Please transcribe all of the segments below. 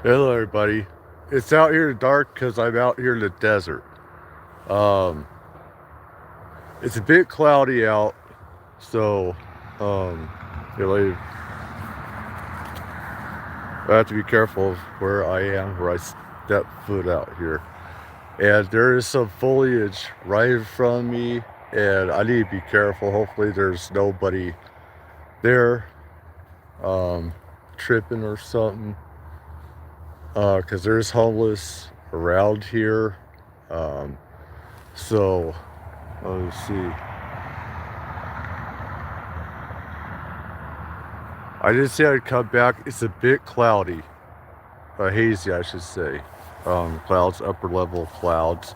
Hello, everybody. It's out here dark because I'm out here in the desert. Um, it's a bit cloudy out, so um, really, I have to be careful of where I am, where I step foot out here. And there is some foliage right in front of me, and I need to be careful. Hopefully, there's nobody there um, tripping or something, because there's homeless around here. Um, so, let's see. I did say I'd come back. It's a bit cloudy, hazy, I should say. Clouds, upper level clouds.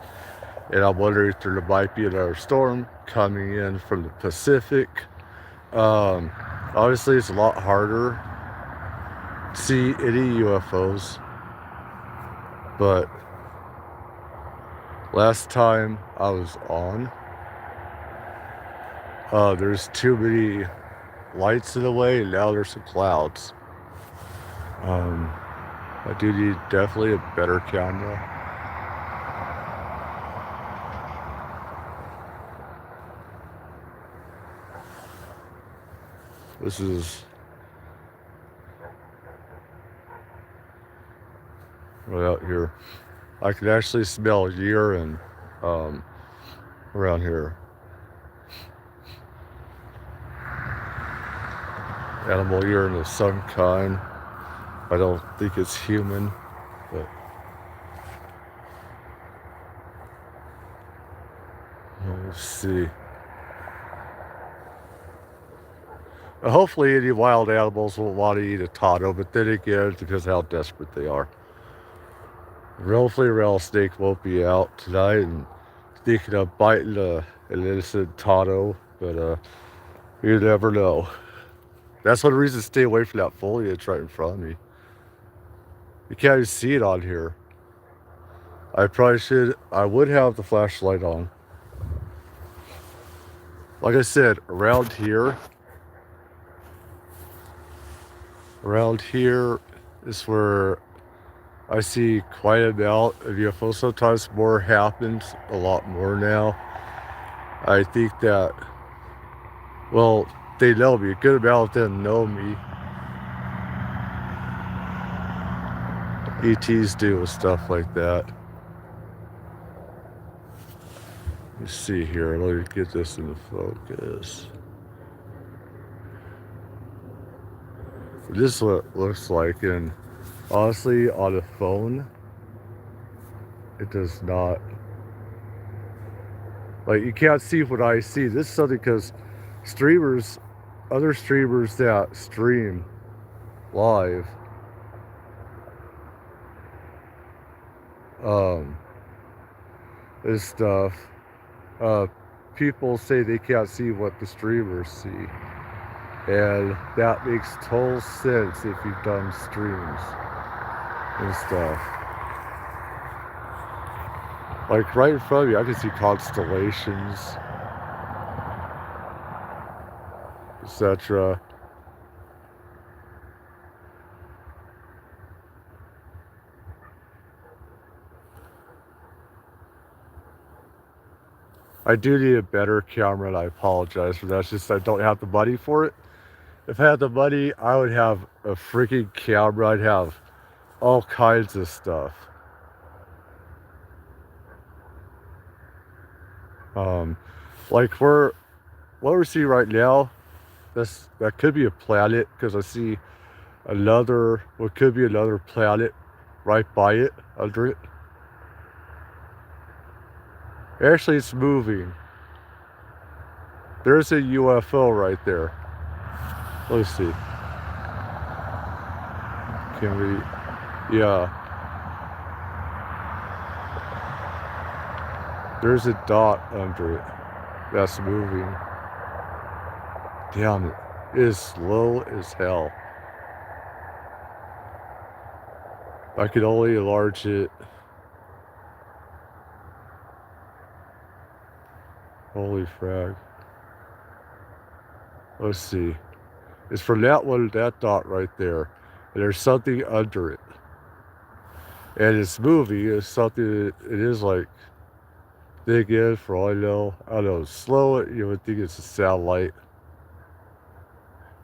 And I'm wondering if there might be another storm coming in from the Pacific. Um, Obviously, it's a lot harder to see any UFOs. But last time I was on, there's too many lights in the way, and now there's some clouds. Um, I do need definitely a better camera. This is right out here. I can actually smell urine um, around here. Animal urine of some kind. I don't think it's human, but let's see. Hopefully, any wild animals won't want to eat a Tato, but then again, it depends how desperate they are. Hopefully, a rattlesnake won't be out tonight and thinking of biting an innocent Tato, but you never know. That's one reason to stay away from that foliage right in front of me. You can't even see it on here. I would have the flashlight on. Like I said, around here is where I see quite a amount of UFOs. Sometimes more happens, a lot more now. I think that, well, they know me. A good amount of them know me. ETs do with stuff like that. Let me see here. Let me get this into focus. This is what it looks like, and honestly, on a phone, it does not. Like, you can't see what I see. This is something because streamers, other streamers that stream live, um, and stuff, uh, people say they can't see what the streamers see. And that makes total sense if you've done streams and stuff. Like right in front of me, I can see constellations, etc. I do need a better camera, and I apologize for that. It's just I don't have the money for it. If I had the money, I would have a freaking camera. I'd have all kinds of stuff. Um, like what we're seeing right now, that could be a planet because I see what could be another planet right by it, under it. Actually, it's moving. There's a UFO right there. Let's see. Can we? Yeah. There's a dot under it that's moving. Damn it. It is slow as hell. I could only enlarge it. Holy frag. Let's see. It's from that one, that dot right there. And there's something under it. And this movie is something that it is like dig in for all I know. I don't know, slow it, you would think it's a satellite.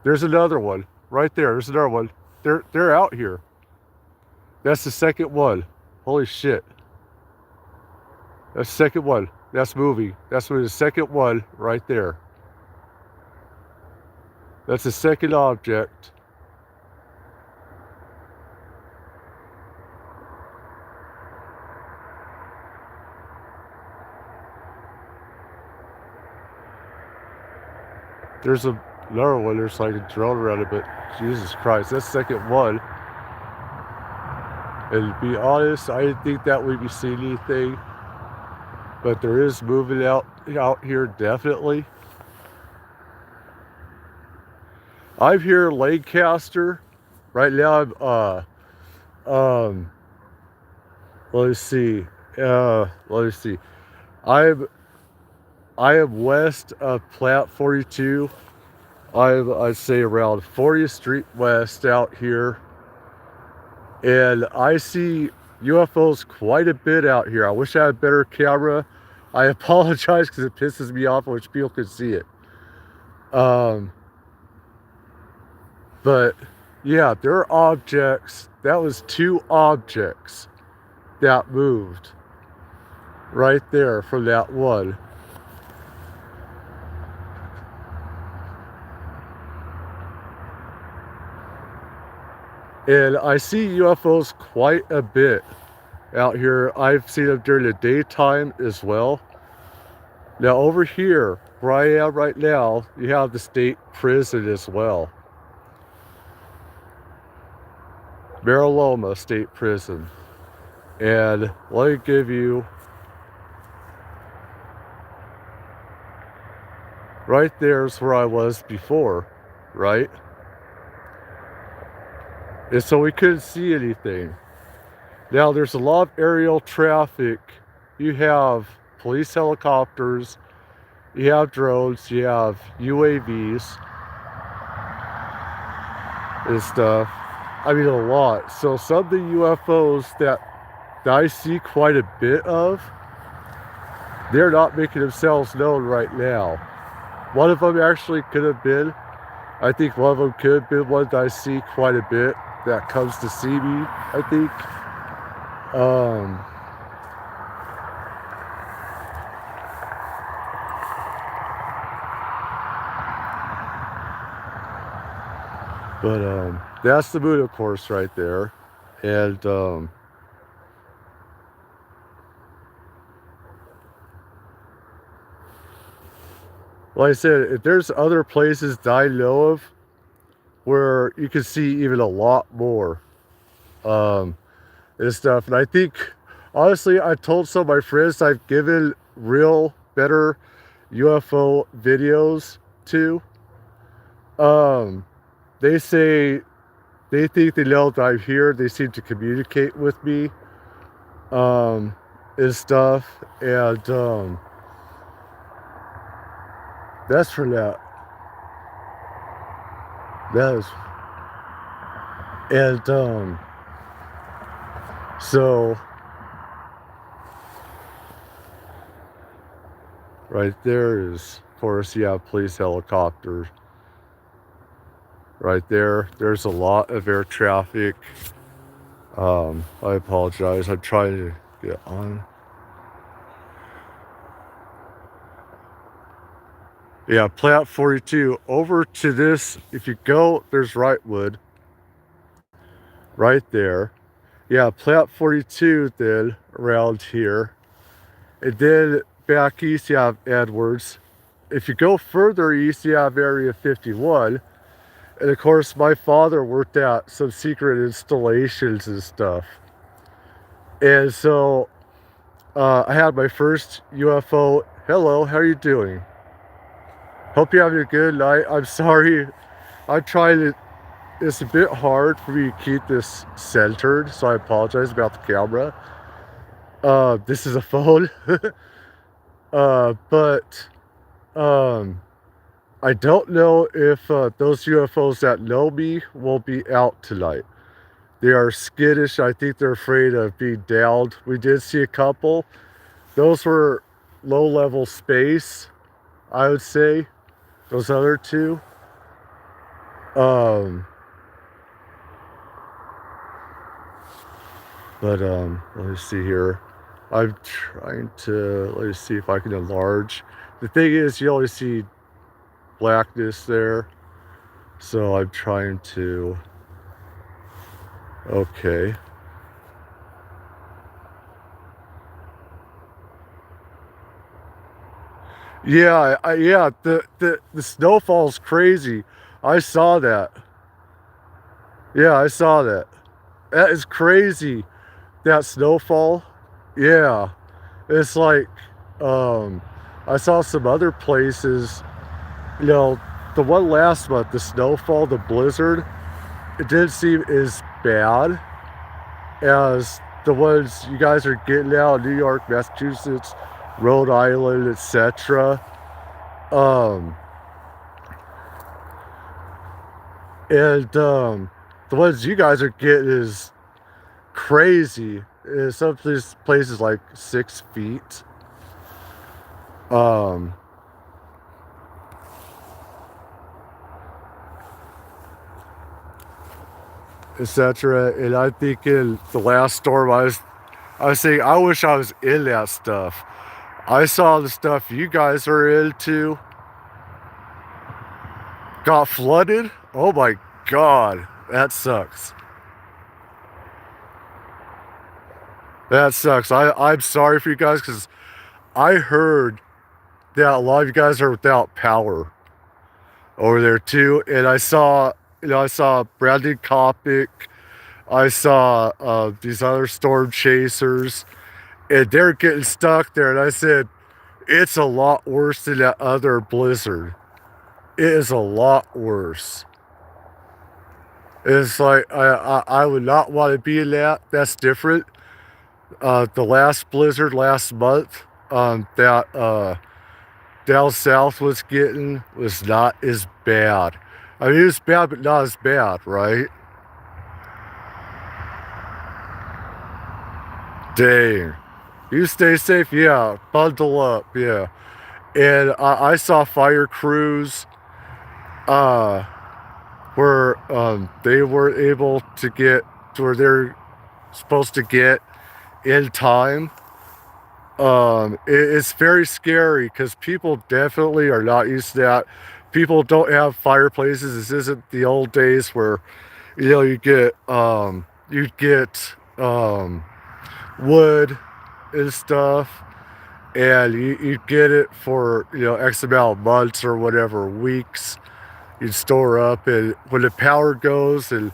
There's another one right there. There's another one. They're out here. That's the second one. Holy shit. That's the second one. That's movie. That's the second one right there. That's the second object. There's another one. There's like a drone around it, but Jesus Christ, that's the second one. And to be honest, I didn't think that we'd be seeing anything, but there is moving out here definitely. I'm here in Lancaster. Right now I'm let me see. Let me see. I'm I am west of Plat 42. I'd say around 40th Street West out here. And I see UFOs quite a bit out here. I wish I had a better camera. I apologize because it pisses me off. I wish people could see it. But yeah, there are objects. That was 2 objects that moved right there from that one. And I see UFOs quite a bit out here. I've seen them during the daytime as well. Now over here, where I am right now, you have the state prison as well. Paranormal State Prison. And let me give you, right there's where I was before, right? And so we couldn't see anything. Now there's a lot of aerial traffic. You have police helicopters, you have drones, you have UAVs and stuff. I mean, a lot. So some of the UFOs that I see quite a bit of, they're not making themselves known right now. One of them actually could have been, I think one of them could have been one that I see quite a bit that comes to see me, I think. But that's the moon, of course, right there. And like I said, if there's other places that I know of where you can see even a lot more and stuff. And I think, honestly, I told some of my friends I've given real, better UFO videos to. They say they think they know that I'm here. They seem to communicate with me and stuff. And that's for that. That is. And so right there is, of course, you have police helicopters. Right there, there's a lot of air traffic. I apologize. I'm trying to get on. Yeah, Plat 42. Over to this, if you go, there's Wrightwood. Right there. Yeah, Plat 42 then, around here. And then back east, you have Edwards. If you go further east, you have Area 51. And of course, my father worked at some secret installations and stuff. And so I had my first UFO. Hello, how are you doing? Hope you're having a good night. I'm sorry. I'm trying to, it's a bit hard for me to keep this centered, so I apologize about the camera. This is a phone. But I don't know if those UFOs that know me will be out tonight. They are skittish. I think they're afraid of being downed. We did see a couple. Those were low-level space, I would say. Those other two. Um, let me see here. I'm trying to, let me see if I can enlarge. The thing is, you always see blackness there. So I'm trying to, okay. Yeah, yeah, the snowfall's crazy. I saw that. Yeah, I saw that. That is crazy. That snowfall. Yeah. It's like, um, I saw some other places, you know, the one last month, the snowfall, the blizzard, it didn't seem as bad as the ones you guys are getting out in New York, Massachusetts, Rhode Island, etc. Um, and the ones you guys are getting is crazy. Some of these places like 6 feet. Um, etc. And I think in the last storm, I was saying I wish I was in that stuff. I saw the stuff you guys are into got flooded. Oh my god, that sucks. That sucks. I'm sorry for you guys because I heard that a lot of you guys are without power over there too. And I saw, I saw Brandon Kopic. I saw these other storm chasers, and they're getting stuck there. And I said, it's a lot worse than that other blizzard. It is a lot worse. It's like I would not want to be in that. That's different. The last blizzard last month, that down south was getting was not as bad. I mean, it was bad, but not as bad, right? Dang. You stay safe, yeah. Bundle up, yeah. And I saw fire crews uh, where they were able to get to where they're supposed to get in time. It's very scary because people definitely are not used to that. People don't have fireplaces. This isn't the old days where, you get wood and stuff, and you get it for X amount of months or whatever weeks. You store up, and when the power goes and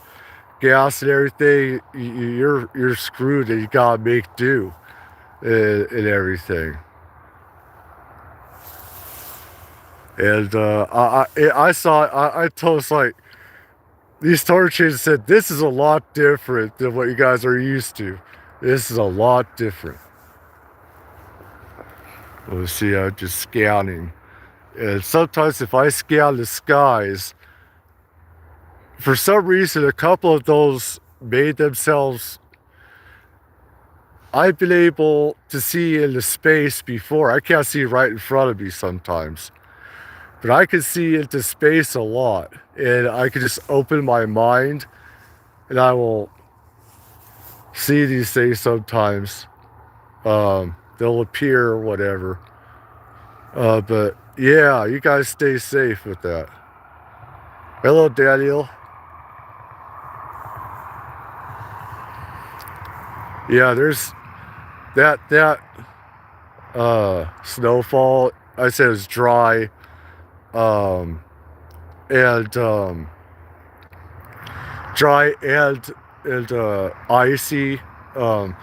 gas and everything, you're screwed, and you gotta make do and everything. And I saw I told us like these storage chains said this is a lot different than what you guys are used to. This is a lot different. Let's see, I'm just scanning. And sometimes if I scan the skies, for some reason, a couple of those made themselves. I've been able to see into space before. I can't see right in front of me sometimes, but I can see into space a lot. And I can just open my mind and I will see these things sometimes. They'll appear or whatever. But yeah, you guys stay safe with that. Hello, Daniel. Yeah, there's that snowfall. I said it's dry, um, and dry and icy. Um,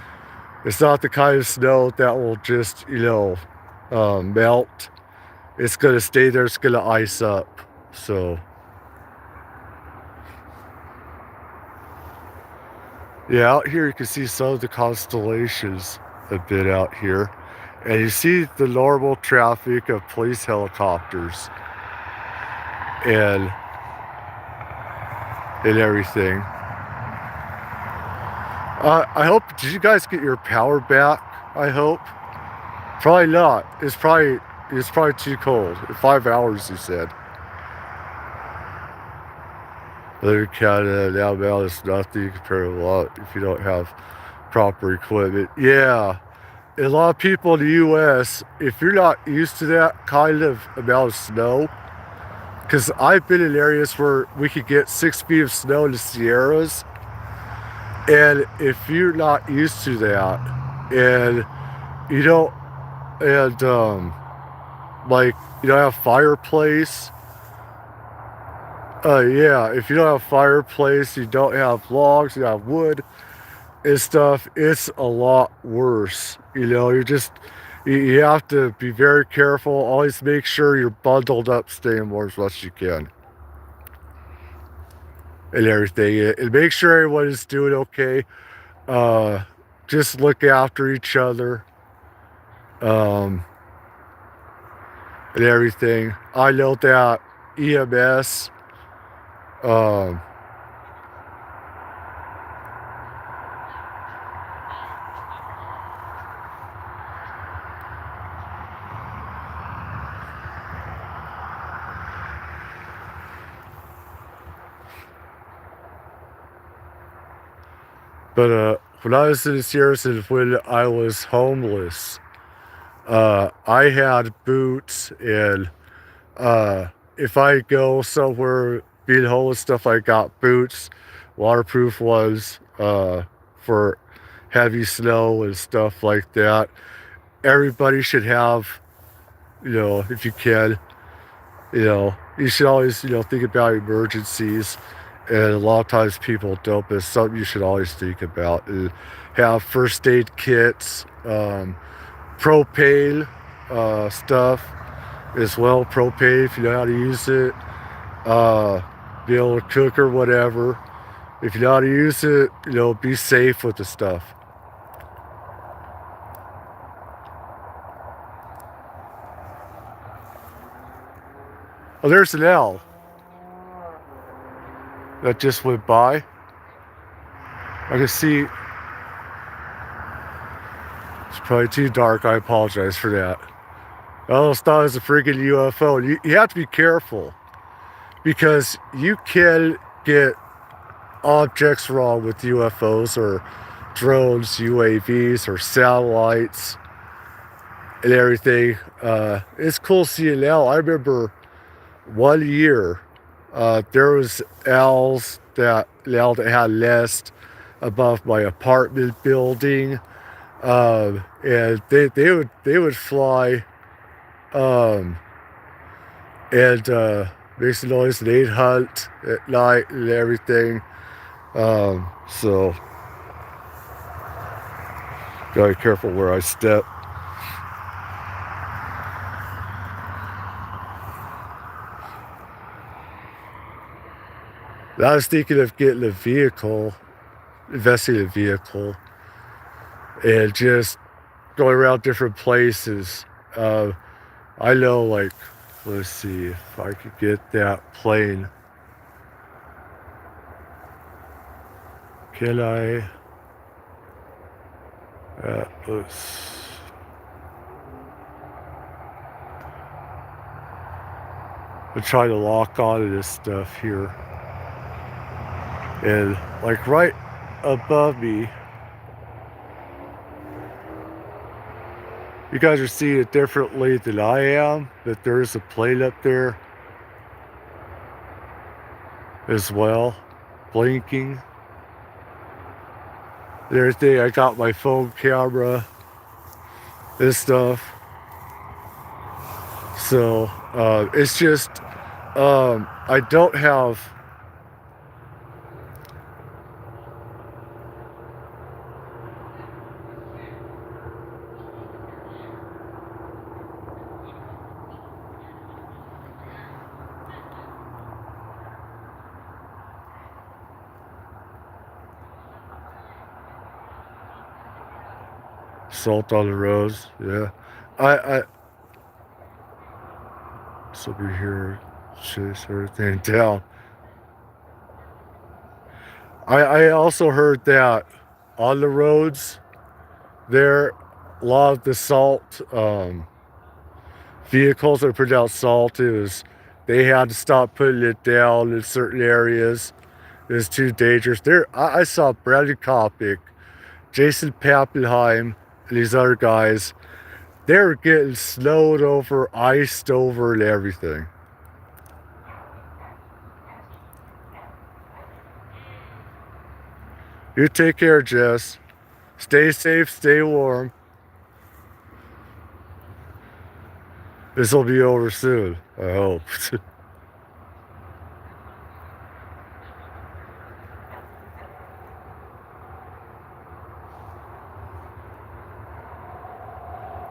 it's not the kind of snow that will just melt. It's gonna stay there. It's gonna ice up. So yeah, out here you can see some of the constellations a bit out here. And you see the normal traffic of police helicopters and everything. I hope, did you guys get your power back? I hope. Probably not. It's probably too cold. 5 hours, you said. Living in Canada and Alabama is nothing compared to a lot if you don't have proper equipment. Yeah. A lot of people in the US, if you're not used to that kind of amount of snow, because I've been in areas where we could get 6 feet of snow in the Sierras, and if you're not used to that, and you don't, and like you don't have fireplace, yeah, if you don't have fireplace, you don't have logs, you have wood and stuff, it's a lot worse. You have to be very careful. Always make sure you're bundled up, staying warm as much as you can, and everything. And make sure everyone is doing okay. Uh, just look after each other, um, and everything. I know that EMS, um, but when I was in the Sierras and when I was homeless, I had boots, and if I go somewhere being homeless stuff, I got boots, waterproof ones, for heavy snow and stuff like that. Everybody should have, if you can, you should always, think about emergencies. And a lot of times people don't, but it's something you should always think about. And have first aid kits, propane stuff as well. Propane, if you know how to use it, uh, be able to cook or whatever. If you know how to use it, be safe with the stuff. Oh, there's an owl that just went by. I can see it's probably too dark. I apologize for that. I almost thought it was a freaking UFO. You have to be careful because you can get objects wrong with UFOs or drones, UAVs, or satellites and everything. It's cool seeing an owl. I remember one year there was owls that had nest above my apartment building, and they would fly, um, and make some noise, and they'd hunt at night and everything. So gotta be careful where I step. I was thinking of getting a vehicle, investing in a vehicle, and just going around different places. Uh, I know, like, let's see if I could get that plane. Can I? Let's. I'm trying to lock onto this stuff here, and like right above me, you guys are seeing it differently than I am, but there is a plane up there as well, blinking. And everything. I got my phone camera and stuff. So it's just I don't have salt on the roads. Yeah, I it's over here, chase everything down. I also heard that on the roads there, a lot of the salt vehicles that put out salt, they had to stop putting it down in certain areas. It was too dangerous. I saw Bradley Kopic, Jason Pappenheim, and these other guys. They were getting snowed over, iced over, and everything. You take care, Jess. Stay safe, stay warm. This will be over soon, I hope.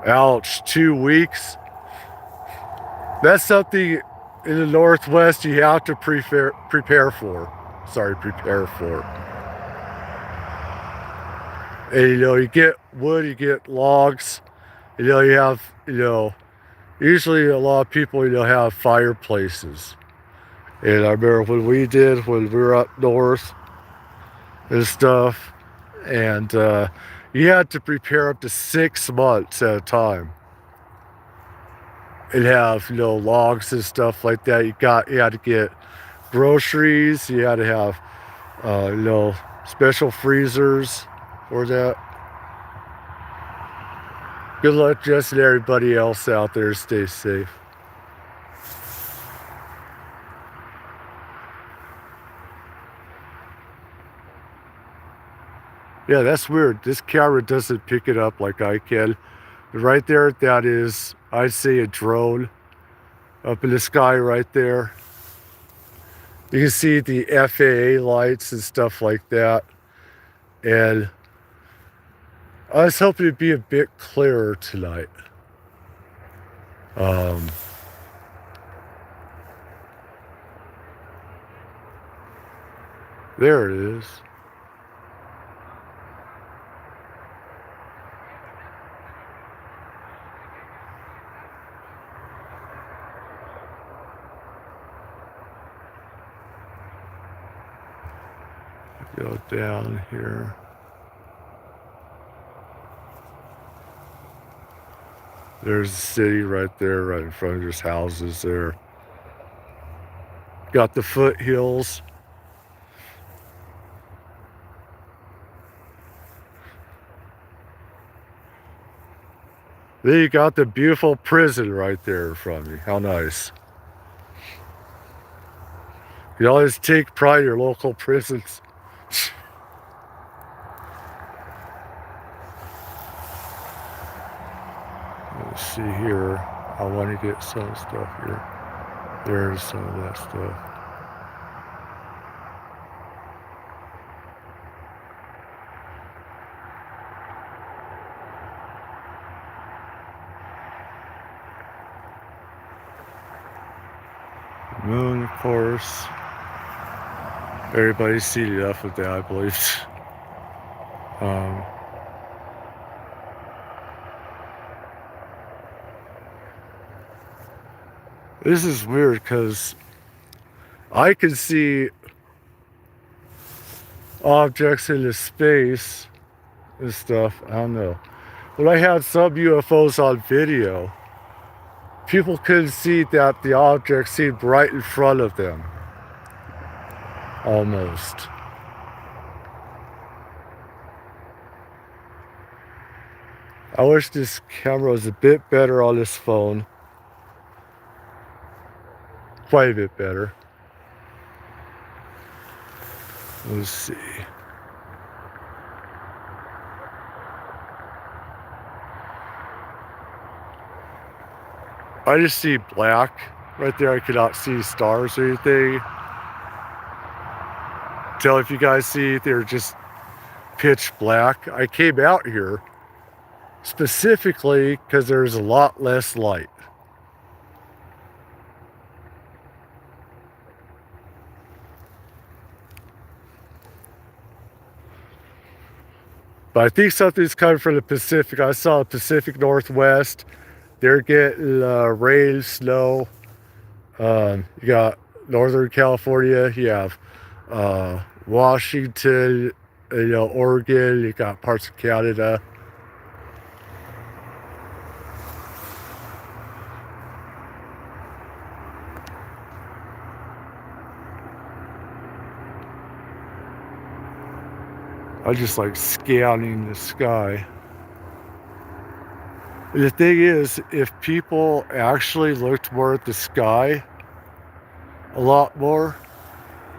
Ouch, 2 weeks. That's something in the Northwest you have to prepare for. Sorry, prepare for. And you get wood, you get logs. You have, usually a lot of people, have fireplaces. And I remember when we were up north and stuff, and you had to prepare up to 6 months at a time. And have, logs and stuff like that. You had to get groceries, you had to have, special freezers for that. Good luck, Jess, and everybody else out there. Stay safe. Yeah, that's weird. This camera doesn't pick it up like I can. Right there, that is, I'd say, a drone up in the sky right there. You can see the FAA lights and stuff like that. And I was hoping it'd be a bit clearer tonight. There it is. Go down here. There's the city right there, right in front of there's houses there. Got the foothills. Then you got the beautiful prison right there in front of me. How nice. You always take pride in your local prisons. Let's see here. I want to get some stuff here. There's some of that stuff. The moon, of course. Everybody's seen enough of that, I believe. This is weird because I can see objects in the space and stuff. I don't know. When I had some UFOs on video, people couldn't see that the object seemed right in front of them. Almost. I wish this camera was a bit better on this phone. Quite a bit better. Let's see. I just see black right there. I cannot see stars or anything. Tell if you guys see, they're just pitch black. I came out here specifically because there's a lot less light. But I think something's coming from the Pacific. I saw the Pacific Northwest. They're getting rain, snow. You got Northern California. You have Washington, Oregon, you got parts of Canada. I just like scanning the sky. The thing is, if people actually looked more at the sky a lot more,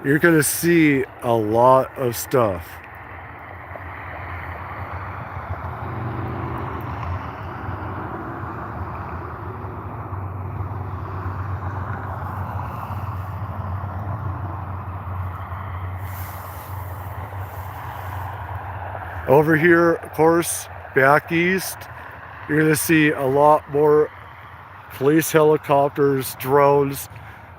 you're going to see a lot of stuff. Over here, of course, back east, you're going to see a lot more police helicopters, drones.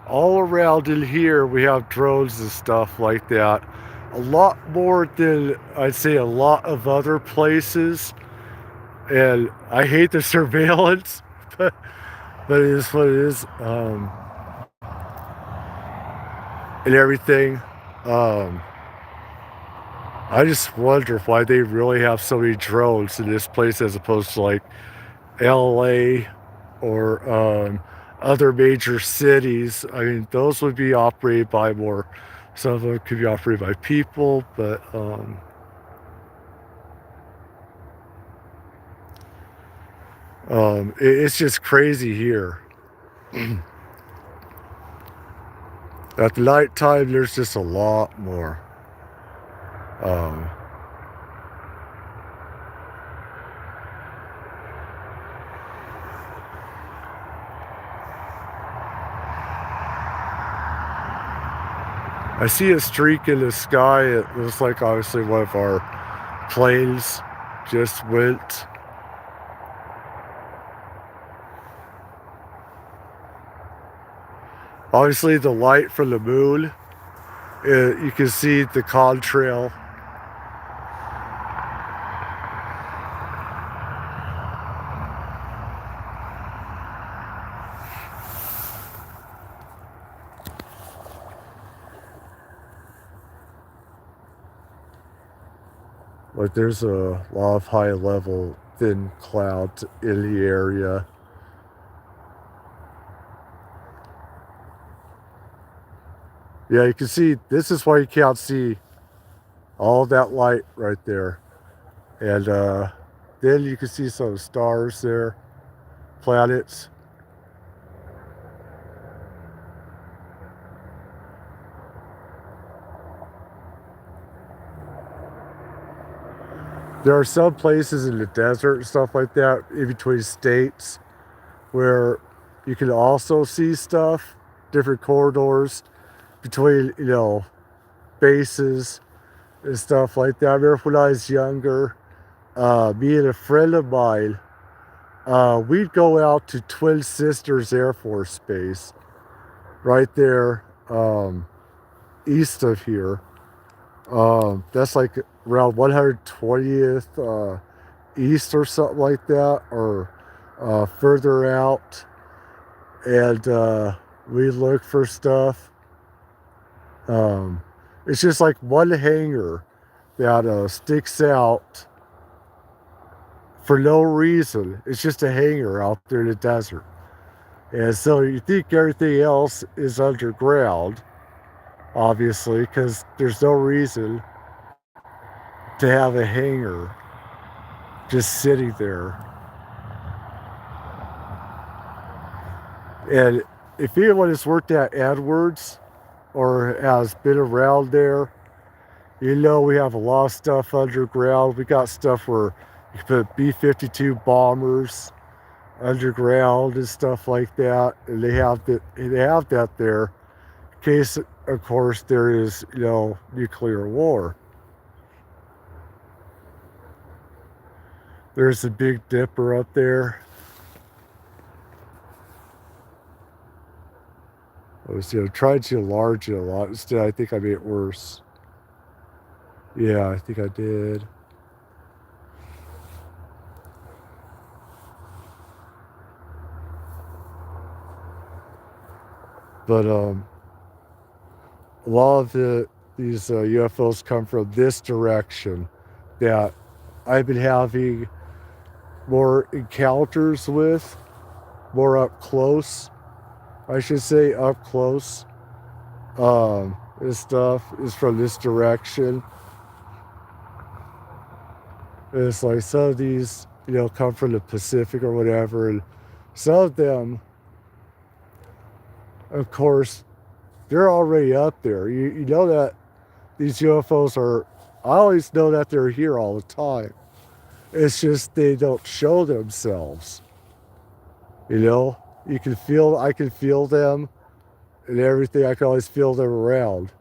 All around in here, we have drones and stuff like that. A lot more than I'd say a lot of other places. And I hate the surveillance, but it is what it is. And everything. I just wonder why they really have so many drones in this place as opposed to like LA or other major cities. I mean, those would be operated by more, some of them could be operated by people, but it's just crazy here. At nighttime, there's just a lot more. I see a streak in the sky. It looks like obviously one of our planes just went. Obviously, the light from the moon, you can see the contrail. Like there's a lot of high level thin clouds in the area. Yeah, you can see, this is why you can't see all that light right there. And then you can see some stars there, planets. There are some places in the desert and stuff like that, in between states, where you can also see stuff, different corridors between, bases and stuff like that. I remember when I was younger, me and a friend of mine, we'd go out to Twin Sisters Air Force Base, right there, east of here. That's like around 120th east or something like that, or further out. And we look for stuff. It's just like one hangar that sticks out for no reason. It's just a hangar out there in the desert. And so you think everything else is underground, obviously, because there's no reason to have a hangar just sitting there. And if anyone has worked at Edwards or has been around there, we have a lot of stuff underground. We got stuff where you can put B-52 bombers underground and stuff like that, and they have that there in case, of course, there is nuclear war. There's a Big Dipper up there. I was trying to enlarge it a lot. Instead, I think I made it worse. Yeah, I think I did. But a lot of it these UFOs come from this direction that I've been having more encounters with, more up close, I should say, up close. This stuff is from this direction. And it's like some of these, come from the Pacific or whatever, and some of them, of course, they're already up there. You know that these UFOs are, I always know that they're here all the time. It's just they don't show themselves. You can feel, I can feel them and everything. I can always feel them around.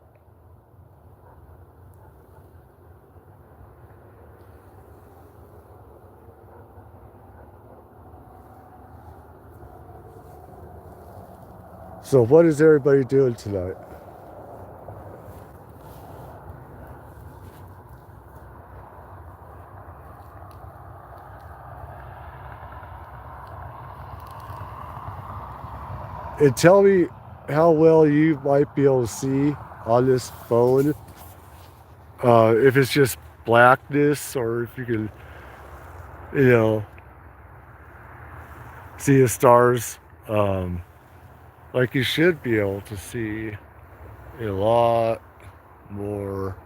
So what is everybody doing tonight? And tell me how well you might be able to see on this phone. If it's just blackness or if you can, you know, see the stars. Like you should be able to see a lot more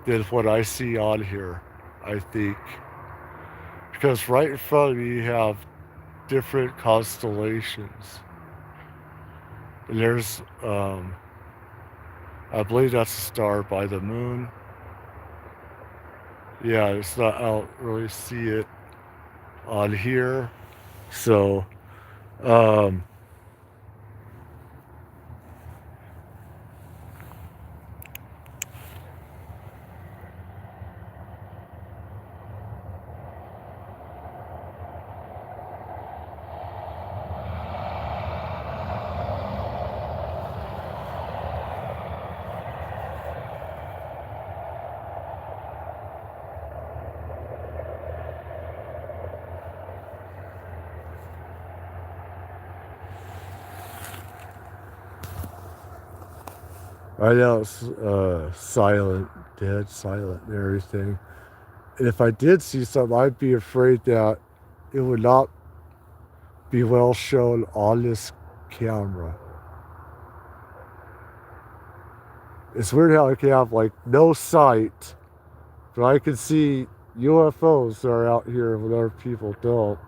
than what I see on here, I think. Because right in front of me you have different constellations. And there's, I believe that's a star by the moon. Yeah, it's not, I don't really see it on here. So, um, I know it's silent, dead silent and everything. And if I did see something, I'd be afraid that it would not be well shown on this camera. It's weird how I can have like no sight, but I can see UFOs that are out here when other people don't.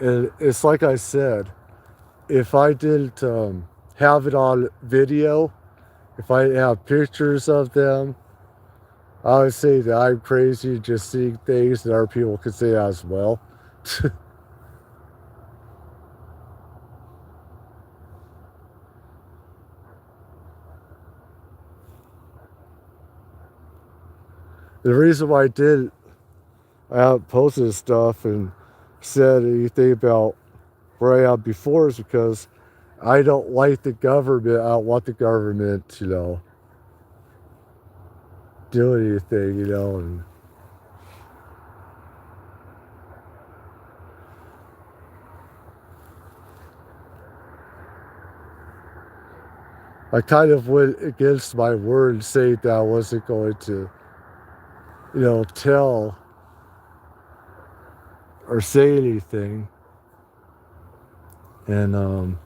And it's like I said, if I didn't have it on video, if I didn't have pictures of them, I would say that I'm crazy just seeing things that other people could say as well. The reason why I haven't posted stuff and said anything about where I am before is because I don't like the government. I don't want the government, do anything, and I kind of went against my word saying that I wasn't going to, tell or say anything. And,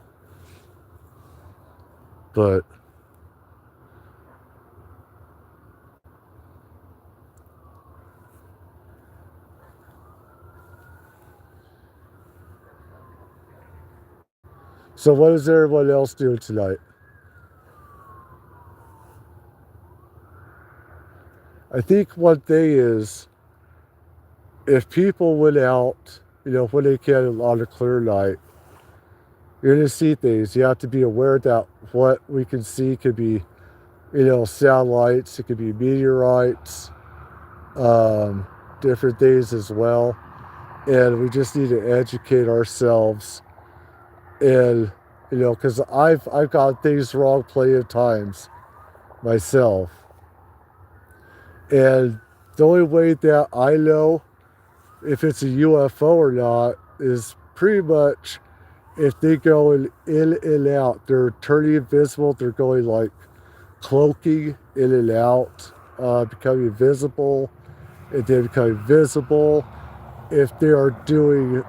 but so what is everyone else doing tonight? I think one thing is if people went out, when they can on a clear night, you're going to see things. You have to be aware that what we can see could be, satellites, it could be meteorites, different things as well. And we just need to educate ourselves. And, because I've got things wrong plenty of times myself. And the only way that I know if it's a UFO or not is pretty much if they go in and out, they're turning invisible, they're going like cloaking in and out, becoming visible, and then becoming visible. If they are doing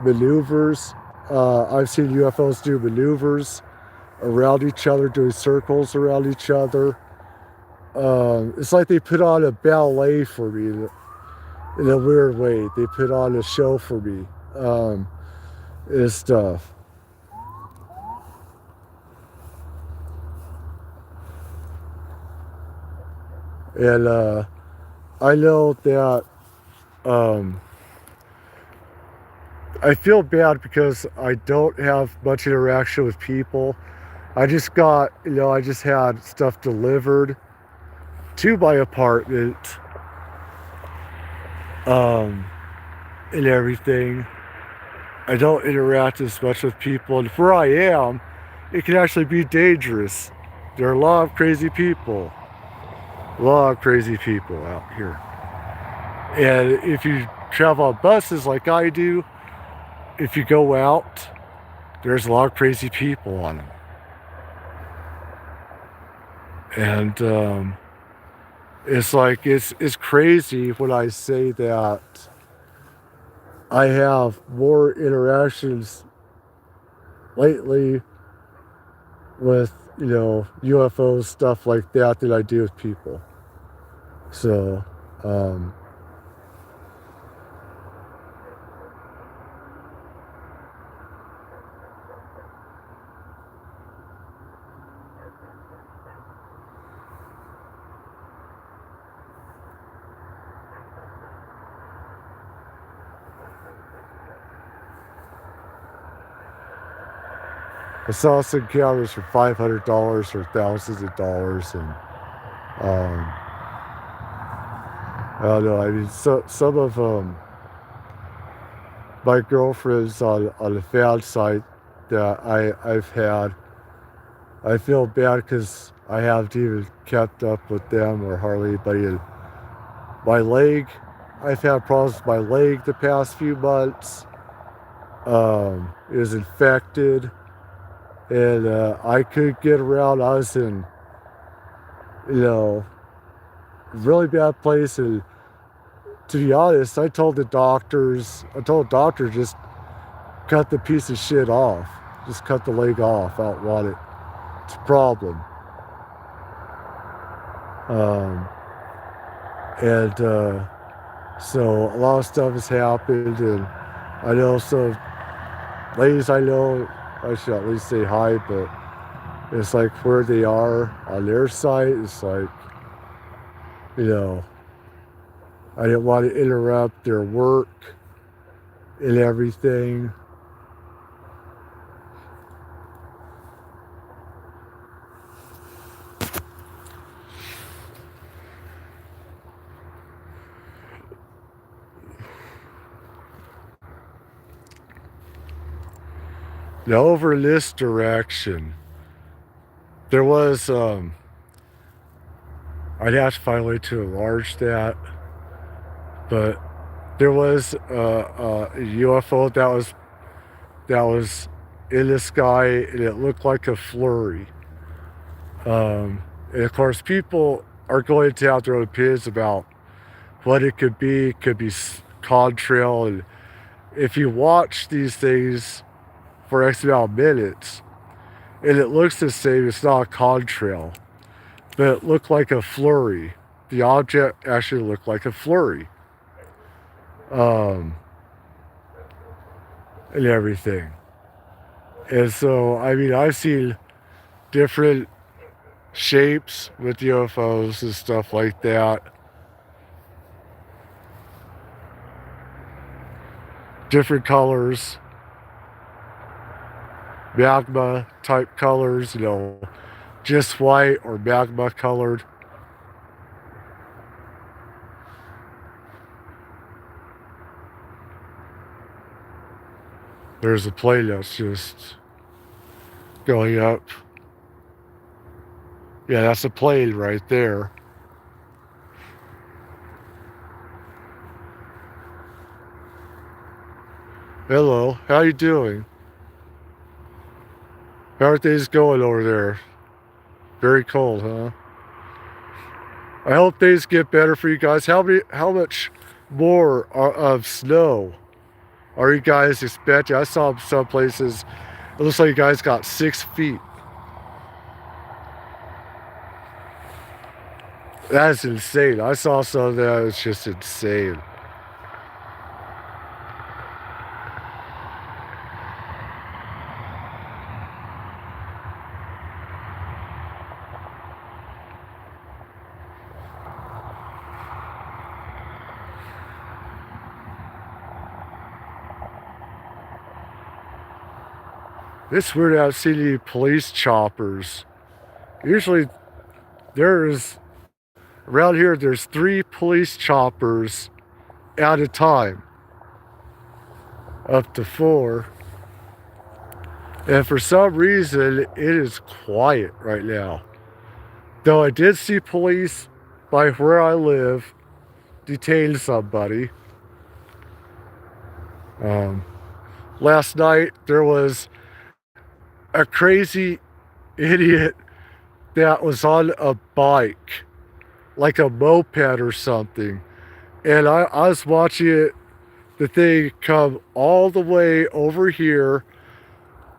maneuvers, I've seen UFOs do maneuvers around each other, doing circles around each other. It's like they put on a ballet for me in a weird way. They put on a show for me and stuff. And I know that um, I feel bad because I don't have much interaction with people. I just got, I just had stuff delivered to my apartment and everything. I don't interact as much with people, and where I am, it can actually be dangerous. There are a lot of crazy people. A lot of crazy people out here. And if you travel on buses like I do, if you go out, there's a lot of crazy people on them. And it's like, it's crazy when I say that I have more interactions lately with, UFOs, stuff like that, than I do with people. So, I saw some cameras for $500 or thousands of dollars, and I don't know. I mean, some of my girlfriends on the fan site that I've had, I feel bad because I haven't even kept up with them or hardly anybody. And my leg, I've had problems with my leg the past few months. It was infected, and I couldn't get around. I was in, really bad place. And to be honest, I told the doctor, just cut the piece of shit off. Just cut the leg off. I don't want it. It's a problem. And so a lot of stuff has happened, and I know some ladies I know, I should at least say hi, but it's like where they are on their site, it's like, I didn't want to interrupt their work and everything. Now over in this direction, there was, I'd have to find a way to enlarge that, but there was a UFO that was in the sky, and it looked like a flurry. And of course, people are going to have their own opinions about what it could be. It could be contrail, and if you watch these things for X amount of minutes, and it looks the same, it's not a contrail, but it looked like a flurry. The object actually looked like a flurry. And everything. And so, I mean, I've seen different shapes with UFOs and stuff like that. Different colors, magma type colors, just white or magma colored. There's a plane that's just going up. Yeah, that's a plane right there. Hello, how you doing? How are things going over there? Very cold, huh? I hope things get better for you guys. How much more of snow are you guys expecting? I saw some places, it looks like you guys got 6 feet. That's insane. I saw some that was just insane. It's weird I haven't seen any police choppers. Usually there's, around here, there's 3 police choppers at a time. Up to 4. And for some reason, it is quiet right now. Though I did see police by where I live detain somebody. Last night, there was a crazy idiot that was on a bike, like a moped or something. And I was watching it, the thing come all the way over here,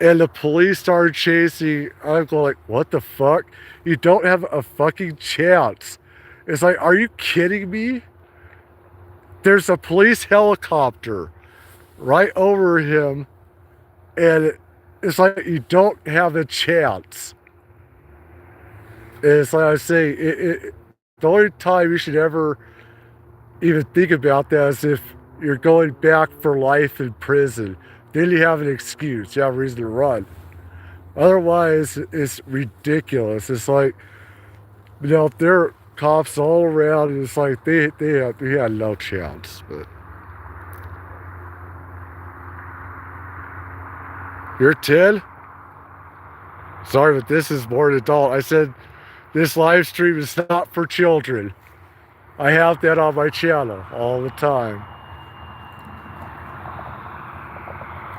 and the police started chasing. I'm going like, what the fuck? You don't have a fucking chance. It's like, are you kidding me? There's a police helicopter right over him, and it's like you don't have a chance. And it's like I say, the only time you should ever even think about that is if you're going back for life in prison. Then you have an excuse. You have a reason to run. Otherwise, it's ridiculous. It's like, there are cops all around, and it's like they had no chance. But you're 10? Sorry, but this is more an adult. I said this live stream is not for children. I have that on my channel all the time.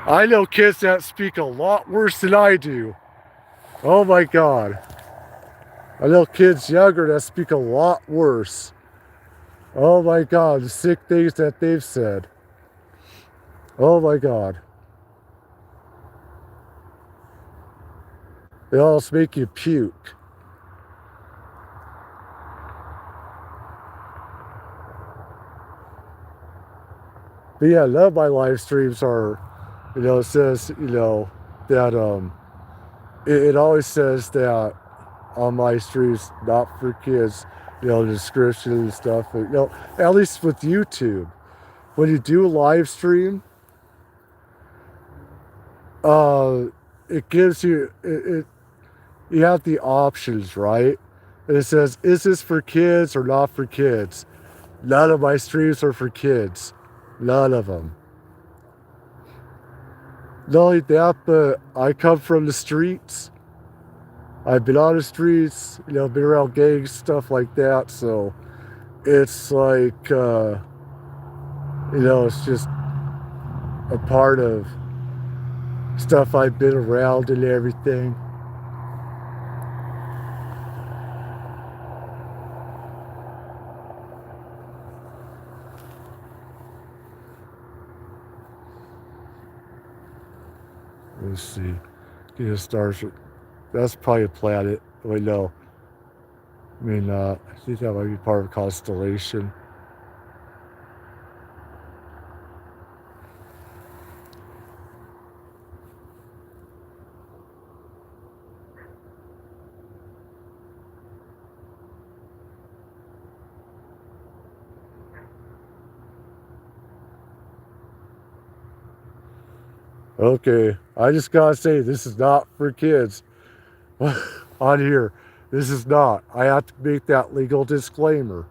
I know kids that speak a lot worse than I do. Oh my God. I know kids younger that speak a lot worse. Oh my God, the sick things that they've said. Oh my God. They almost make you puke. But yeah, none of my live streams are, it says, that, it always says that on my streams, not for kids, the description and stuff. But, at least with YouTube, when you do live stream, it gives you, you have the options, right? And it says, is this for kids or not for kids? None of my streams are for kids. None of them. Not only that, but I come from the streets. I've been on the streets, been around gangs, stuff like that. So it's like, it's just a part of stuff I've been around and everything. Let's see. Get a stars. That's probably a planet. Wait, no. I think that might be part of a constellation. Okay, I just gotta say, this is not for kids. On here, this is not. I have to make that legal disclaimer.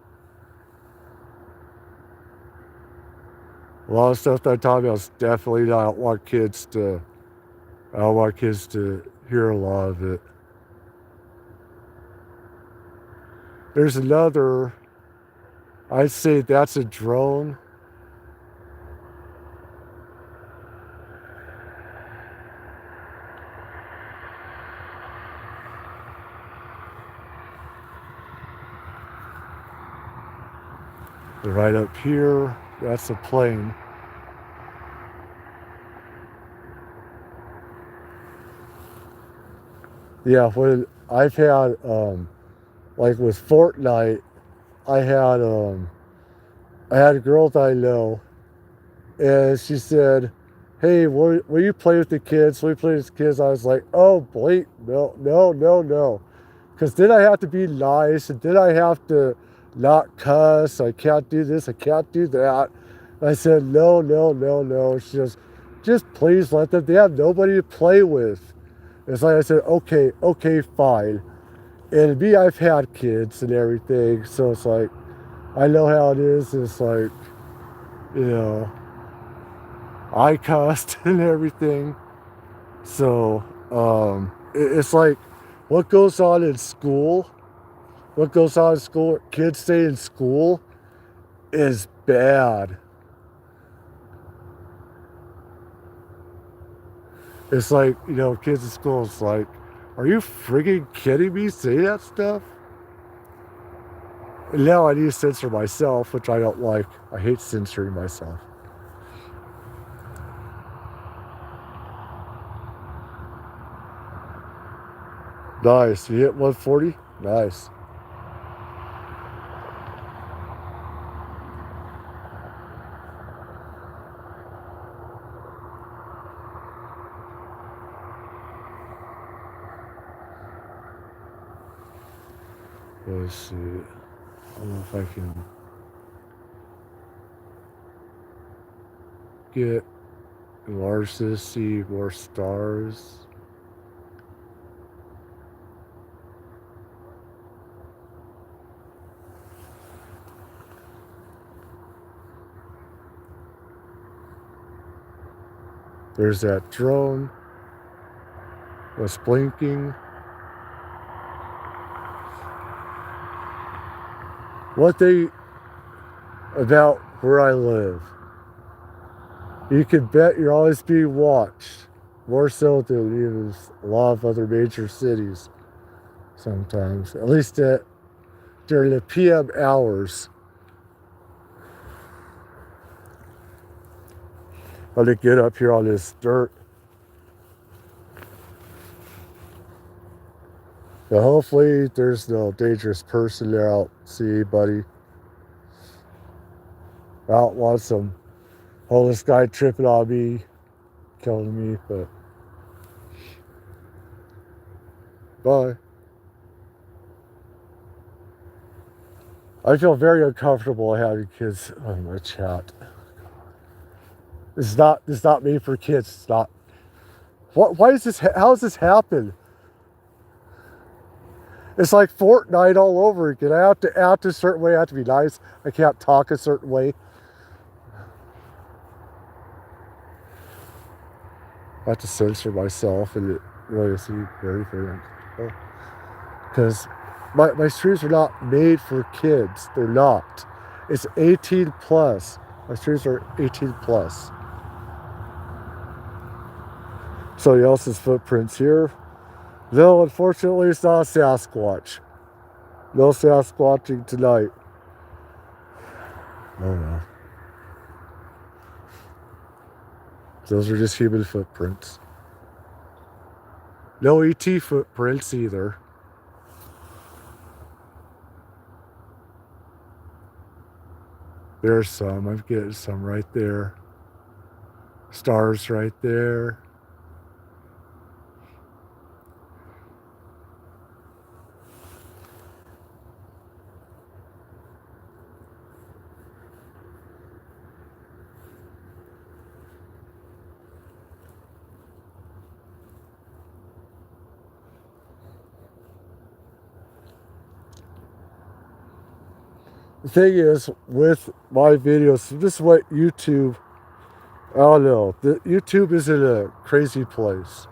A lot of stuff that I'm talking about is definitely not. I don't want kids to hear a lot of it. There's another, I'd say that's a drone. And right up here, that's a plane. Yeah, when I've had, like with Fortnite, I had, I had a girl that I know, and she said, "Hey, will you play with the kids? Will you play with the kids?" I was like, "Oh, wait, no, no, no, no," because then I have to be nice, and then I have to not cuss. I can't do this. I can't do that. I said, "No, no, no, no." She goes, "Just please let them. They have nobody to play with." It's like I said, "Okay, okay, fine." And me, I've had kids and everything, so it's like I know how it is. It's like, you know, I cussed and everything. So it's like what goes on in school, what goes on in school, kids stay in school is bad. It's like, kids in school, it's like, are you friggin' kidding me? Say that stuff? And now I need to censor myself, which I don't like. I hate censoring myself. Nice. You hit 140? Nice. Let's see. I don't know if I can get enlarge this, see more stars. There's that drone that's blinking. One thing about where I live, you can bet you're always being watched, more so than even a lot of other major cities sometimes, at least during the PM hours. I'm going to get up here on this dirt. But hopefully there's no dangerous person there. I don't see anybody. I don't want some homeless guy tripping on me, killing me, but bye. I feel very uncomfortable having kids on my chat. It's not made for kids. It's not. Why is this? How does this happen? It's like Fortnite all over again. I have to act a certain way. I have to be nice. I can't talk a certain way. I have to censor myself, and it really is very, very uncomfortable. Because my streams are not made for kids. They're not. It's 18 plus. My streams are 18 plus. Somebody else's footprints here. No, unfortunately, it's not a Sasquatch. No Sasquatching tonight. Oh no. Those are just human footprints. No ET footprints either. There's some. I'm getting some right there. Stars right there. The thing is, with my videos, this is what YouTube, I don't know, YouTube is in a crazy place.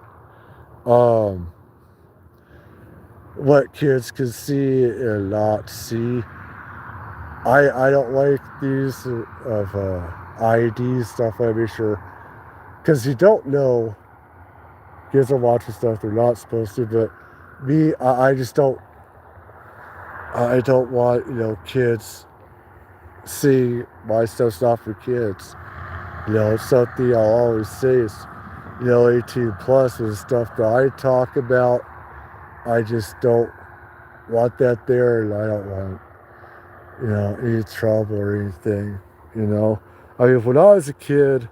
What kids can see and not see. I don't like these of ID stuff. I make sure, because you don't know, kids are watching stuff they're not supposed to. But me, I just don't. I don't want kids see my stuff's not for kids. It's something I'll always say is, 18 plus is stuff that I talk about. I just don't want that there, and I don't want, any trouble or anything, I mean, when I was a kid,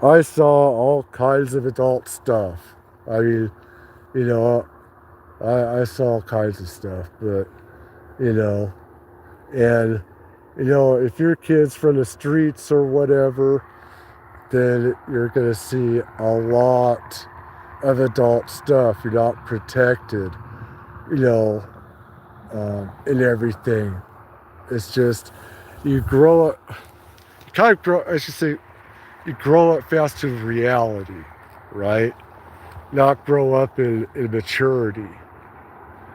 I saw all kinds of adult stuff. I mean, you know, I saw all kinds of stuff, but, you know, and, if your kid's from the streets or whatever, then you're going to see a lot of adult stuff. You're not protected, you know, and everything. It's just, you grow up, you kind of grow, I should say, you grow up fast to reality, right? Not grow up in maturity,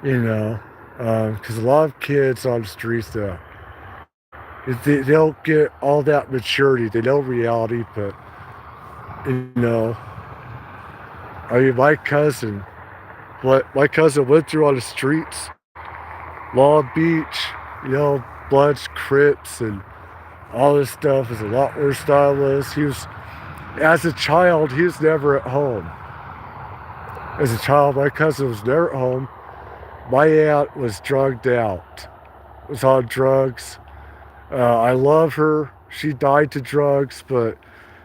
because a lot of kids on the streets, they don't get all that maturity. They know reality, but, you know, I mean, what my cousin went through on the streets, Long Beach, Bloods, Crips, and all this stuff is a lot worse than I was. As a child, he was never at home. As a child, my cousin was never at home. My aunt was drugged out, was on drugs. I love her. She died to drugs, but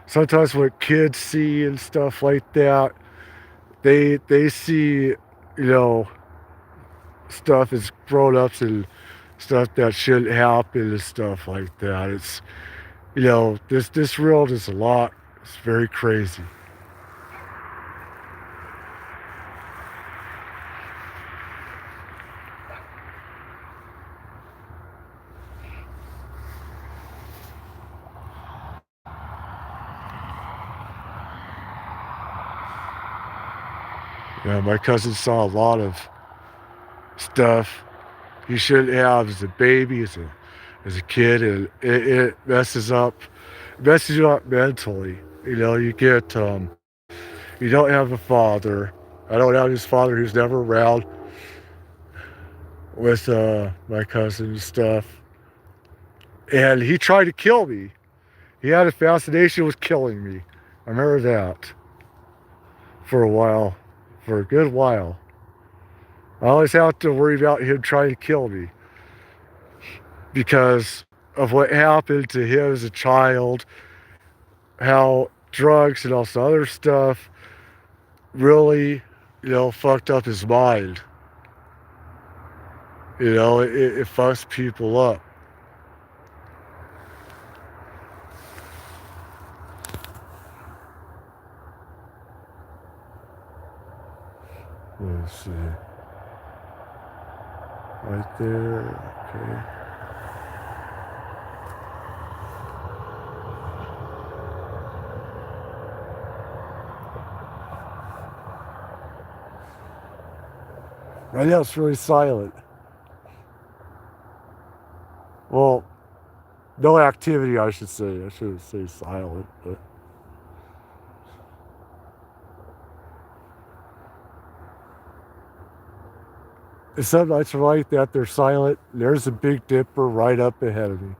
sometimes what kids see and stuff like that, they see, stuff as grown-ups and stuff that shouldn't happen and stuff like that. It's, this world is a lot. It's very crazy. My cousin saw a lot of stuff he shouldn't have as a baby, as a kid, and it messes you up mentally. You don't have a father. I don't have his father. He was never around with my cousin and stuff, and he tried to kill me. He had a fascination with killing me. I remember that for a while, for a good while. I always have to worry about him trying to kill me because of what happened to him as a child, how drugs and also other stuff really, fucked up his mind. It fucks people up. Let's see. Right there. Okay. Right now it's really silent. Well, no activity, I should say. I shouldn't say silent, but it's some nights are like that. They're silent. There's a Big Dipper right up ahead of me.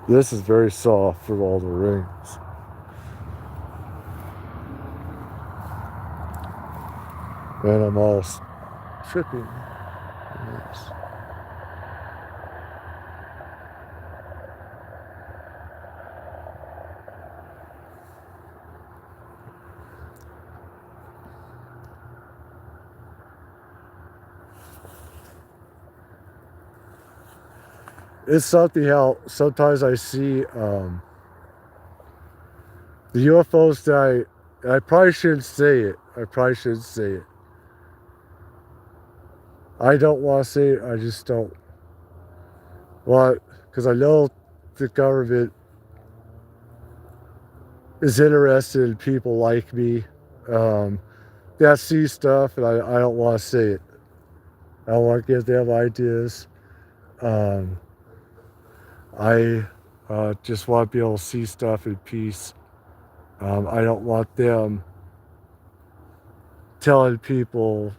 This is very soft from all the rings. And I'm all tripping. Yes. It's something how sometimes I see the UFOs that I probably shouldn't say it. I probably shouldn't say it. I don't want to say it. I just don't want, because I know the government is interested in people like me that see stuff, and I don't want to say it. I don't want to give them ideas. Um, I just want to be able to see stuff in peace. I don't want them telling people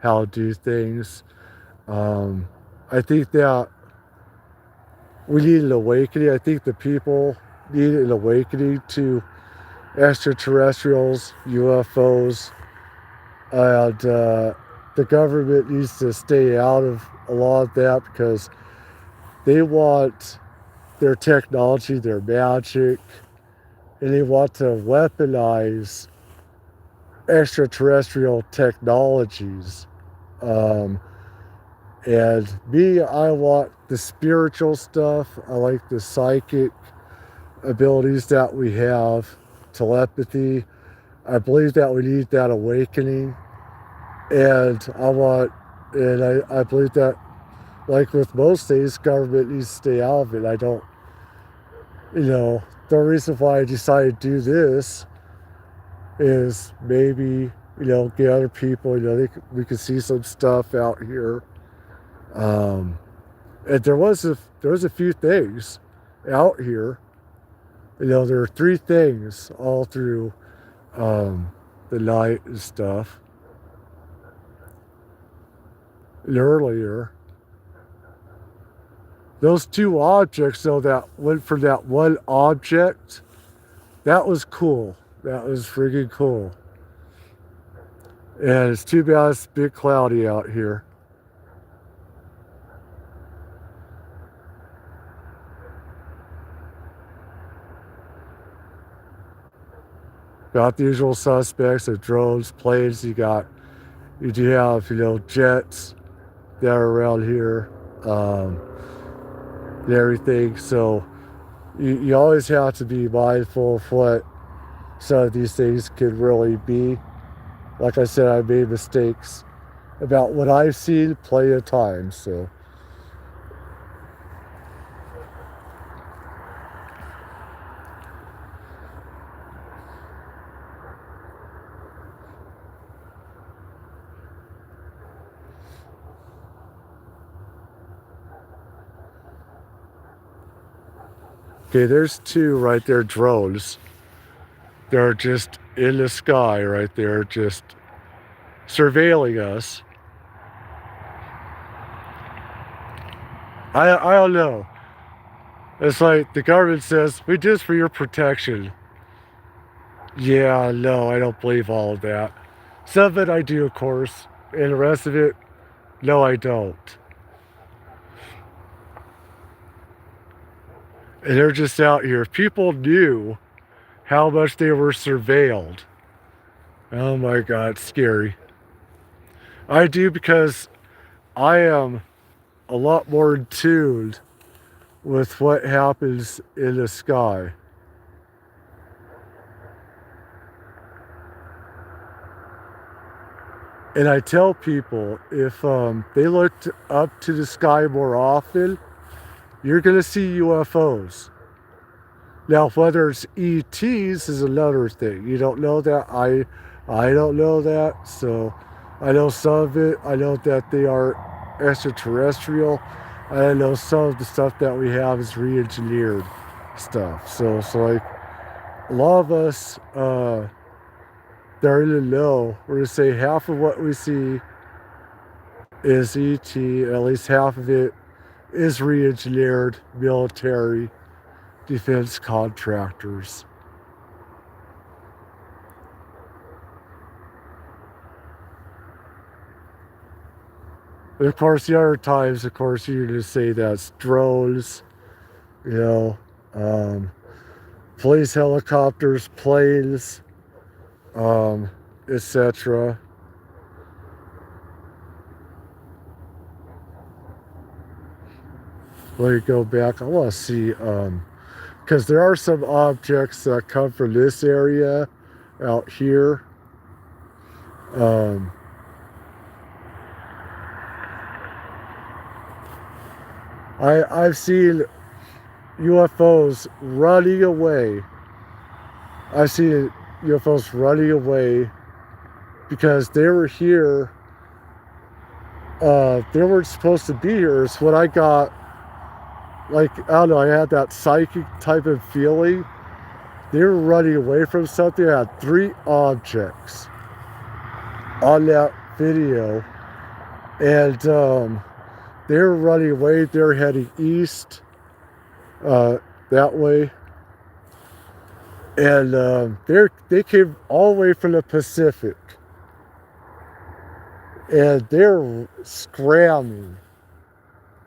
how to do things. Um, I think that we need an awakening. I think the people need an awakening to extraterrestrials, UFOs, and the government needs to stay out of a lot of that because they want their technology, their magic, and they want to weaponize extraterrestrial technologies. Um, and me, I want the spiritual stuff. I like the psychic abilities that we have, telepathy. I believe that we need that awakening. And I believe that, like with most things, government needs to stay out of it. I don't, the reason why I decided to do this is maybe, get other people, we could see some stuff out here. And there was a few things out here. There are three things all through um, the night and stuff. And earlier, those two objects, though, that went from that one object, that was cool. That was friggin' cool. And it's too bad it's a bit cloudy out here. Got the usual suspects of drones, planes. You do have, jets that are around here, and everything. So you always have to be mindful of what some of these things could really be. Like I said, I made mistakes about what I've seen plenty of times. So okay, there's two right there, drones. They're just in the sky right there, just surveilling us. I don't know. It's like the government says, we do this for your protection. Yeah, no, I don't believe all of that. Some of it I do, of course, and the rest of it, no, I don't. And they're just out here. If people knew how much they were surveilled, oh my God, it's scary. I do because I am a lot more in tune with what happens in the sky. And I tell people if they looked up to the sky more often, you're going to see UFOs. Now, whether it's ETs is another thing. You don't know that. I don't know that. So I know some of it. I know that they are extraterrestrial. I know some of the stuff that we have is re-engineered stuff. So like a lot of us that are in the know, we're going to say half of what we see is ET, at least half of it is re-engineered military defense contractors. And of course, the other times, of course, you're going to say that's drones, you know, police helicopters, planes, etc. Let me go back. I want to see, because there are some objects that come from this area out here. I've seen UFOs running away. I've seen UFOs running away because they were here. They weren't supposed to be here. It's what I got like, I don't know, I had that psychic type of feeling. They were running away from something. I had 3 objects on that video, and they were running away. They were heading east, that way, and they came all the way from the Pacific, and they're scrambling,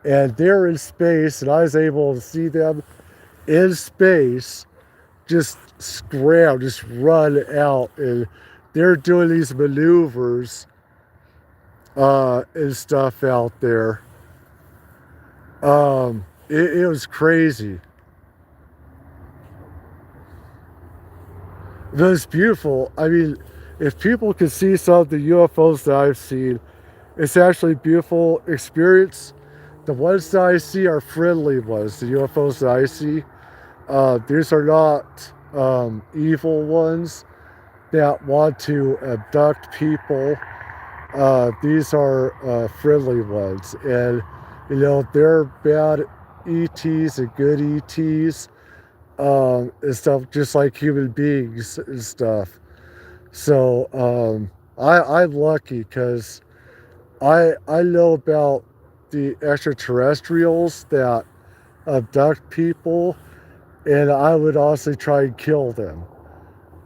and they're in space, and I was able to see them in space, just scram, just run out, and they're doing these maneuvers and stuff out there. It was crazy. It was beautiful. I mean, if people could see some of the UFOs that I've seen, it's actually a beautiful experience. The ones that I see are friendly ones. The UFOs that I see, these are not evil ones that want to abduct people. These are friendly ones, and you know, they're bad ETs and good ETs, and stuff, just like human beings and stuff. So I'm lucky because I know about the extraterrestrials that abduct people, and I would also try and kill them.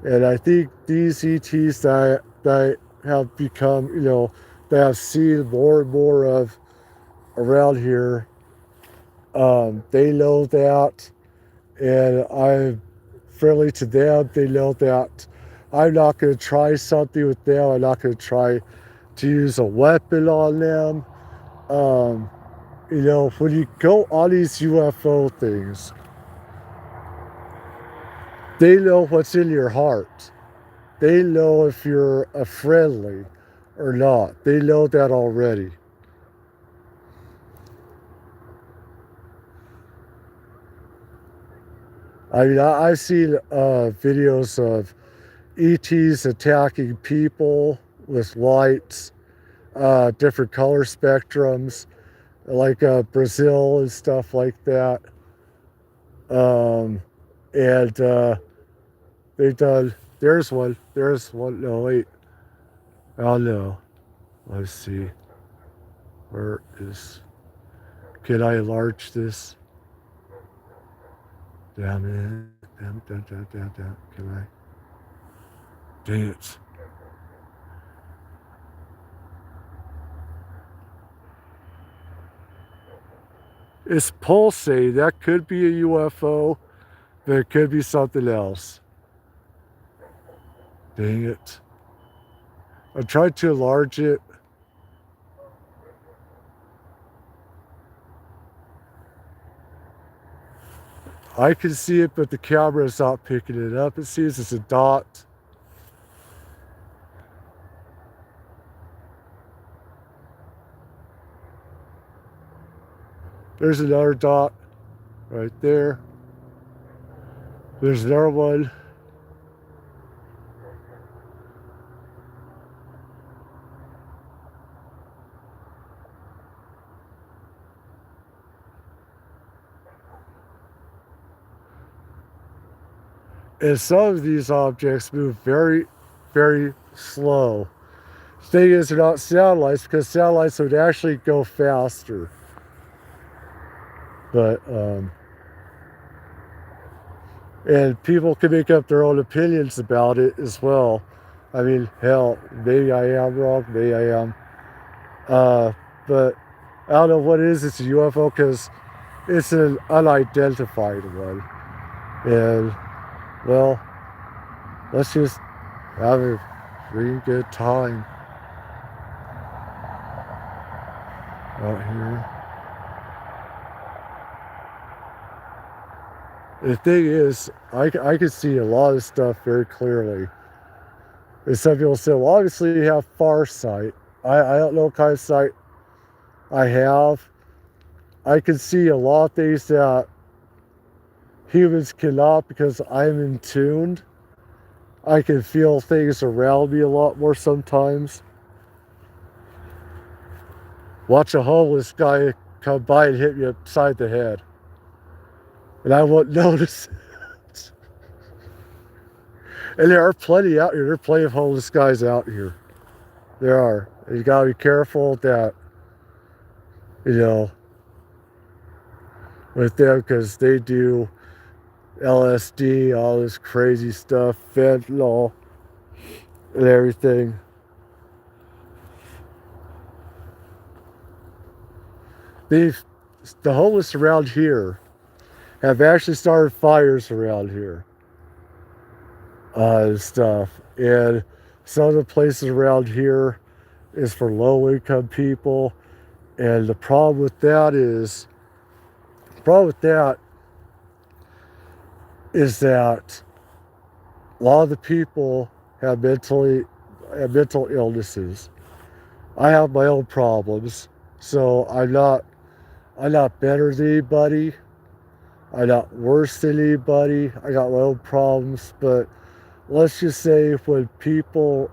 And I think these ETs that I have become, you know, that I've seen more and more of around here, they know that, and I'm friendly to them. They know that I'm not going to try something with them. I'm not going to try to use a weapon on them. Um, you know, when you go on these UFO things, they know what's in your heart. They know if you're a friendly or not. They know that already. I mean, I've seen videos of ETs attacking people with lights, different color spectrums, like Brazil and stuff like that. Um, and they've done, there's one, no, wait, oh no, let's see, where is, can I enlarge this? Damn it, damn, can I? Dang it. It's pulsating. That could be a UFO, but it could be something else. Dang it. I tried to enlarge it. I can see it, but the camera is not picking it up. It seems it's a dot. There's another dot right there. There's another one. And some of these objects move very, very slow. The thing is, they're not satellites because satellites would actually go faster. But, and people can make up their own opinions about it as well. I mean, hell, maybe I am wrong, maybe I am. But I don't know what it is. It's a UFO because it's an unidentified one. And, well, let's just have a really good time out here. The thing is, I can see a lot of stuff very clearly. And some people say, well, obviously you have far sight. I don't know what kind of sight I have. I can see a lot of things that humans cannot because I'm in tuned. I can feel things around me a lot more sometimes. Watch a homeless guy come by and hit me upside the head. and I won't notice it. And there are plenty out here. There are plenty of homeless guys out here. There are. And you gotta be careful that, you know, with them, because they do LSD, all this crazy stuff, fentanyl, and everything. The homeless around here have actually started fires around here and stuff. And some of the places around here is for low income people. And the problem with that is that a lot of the people have mental illnesses. I have my own problems, so I'm not better than anybody. I'm not worse than anybody. I got my own problems, but let's just say when people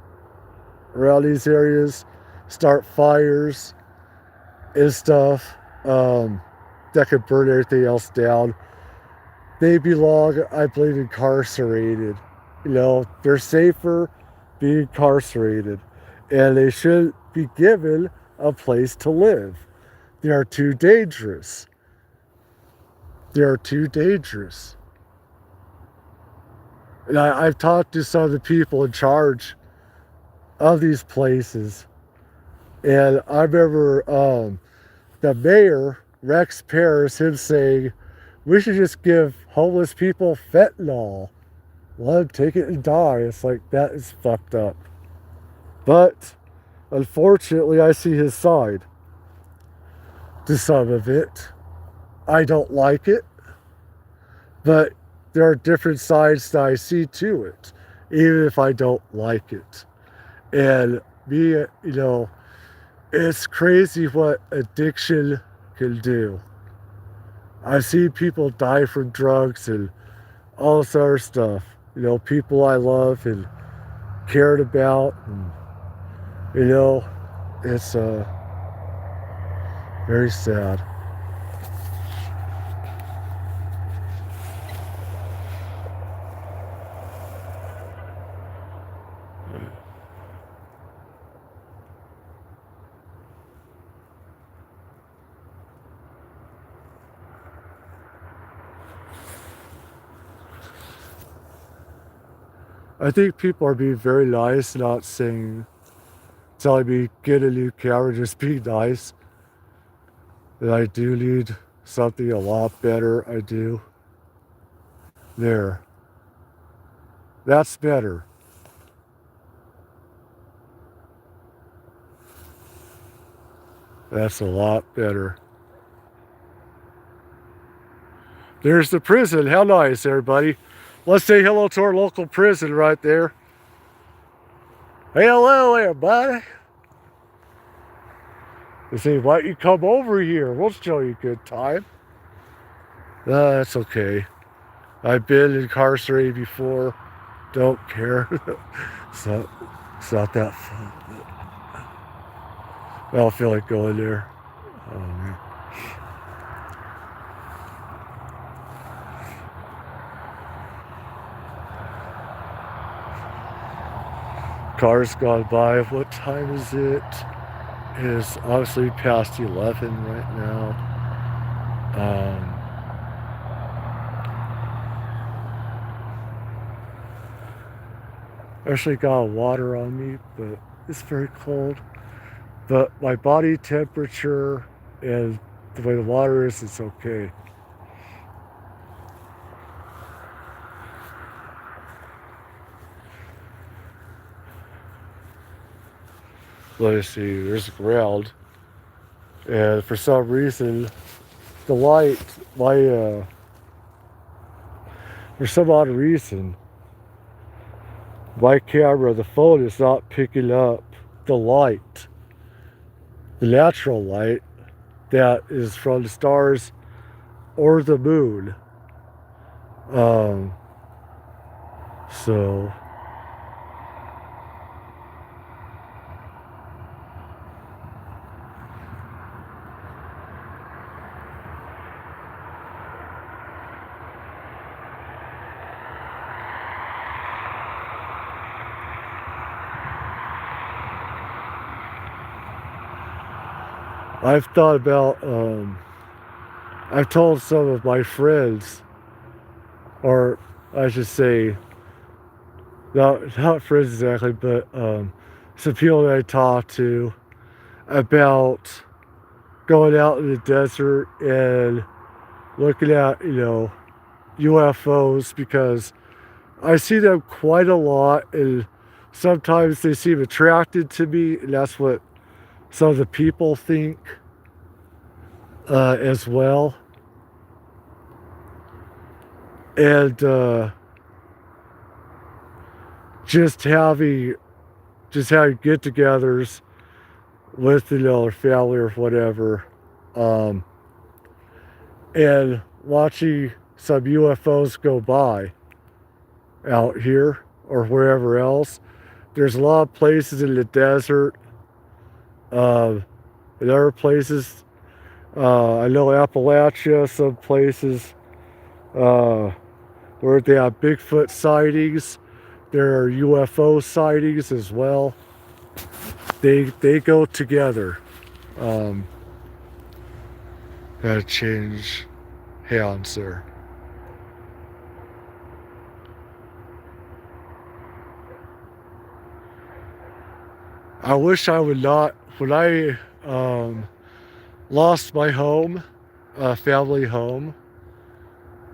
around these areas start fires and stuff that could burn everything else down, they belong, I believe, incarcerated. You know, they're safer being incarcerated, and they should be given a place to live. They are too dangerous. They are too dangerous. And I've talked to some of the people in charge of these places, and I remember the mayor, Rex Paris, him saying, we should just give homeless people fentanyl. Let them take it and die. It's like, that is fucked up. But unfortunately, I see his side to some of it. I don't like it, but there are different sides that I see to it, even if I don't like it. And me, you know, it's crazy what addiction can do. I've seen people die from drugs and all this other stuff. You know, people I love and cared about. And, you know, it's very sad. I think people are being very nice, not saying, telling me, get a new camera, just be nice. And I do need something a lot better. I do. There. That's better. That's a lot better. There's the prison. How nice, everybody. Let's say hello to our local prison right there. Hey, hello, everybody. They say, why don't you come over here? We'll show you a good time. That's okay. I've been incarcerated before. Don't care. So it's not that fun. I don't feel like going there. Oh, man. Cars gone by. What time is it? It is obviously past 11 right now. I actually got water on me, but it's very cold. But my body temperature and the way the water is, it's okay. Let me see, there's ground. And for some reason, the light, for some odd reason, my camera, the phone is not picking up the light, the natural light that is from the stars or the moon. So I've thought about, I've told some of my friends, or I should say, not friends exactly, but some people that I talk to about going out in the desert and looking at, UFOs, because I see them quite a lot, and sometimes they seem attracted to me, and that's what some of the people think as well. And just having get-togethers with their family or whatever, um, and watching some UFOs go by out here or wherever else. There's a lot of places in the desert, uh, and other places. I know Appalachia, some places uh, where they have Bigfoot sightings. There are UFO sightings as well. They go together. Um, Gotta change hands there. I wish I would not. When I lost my home, family home,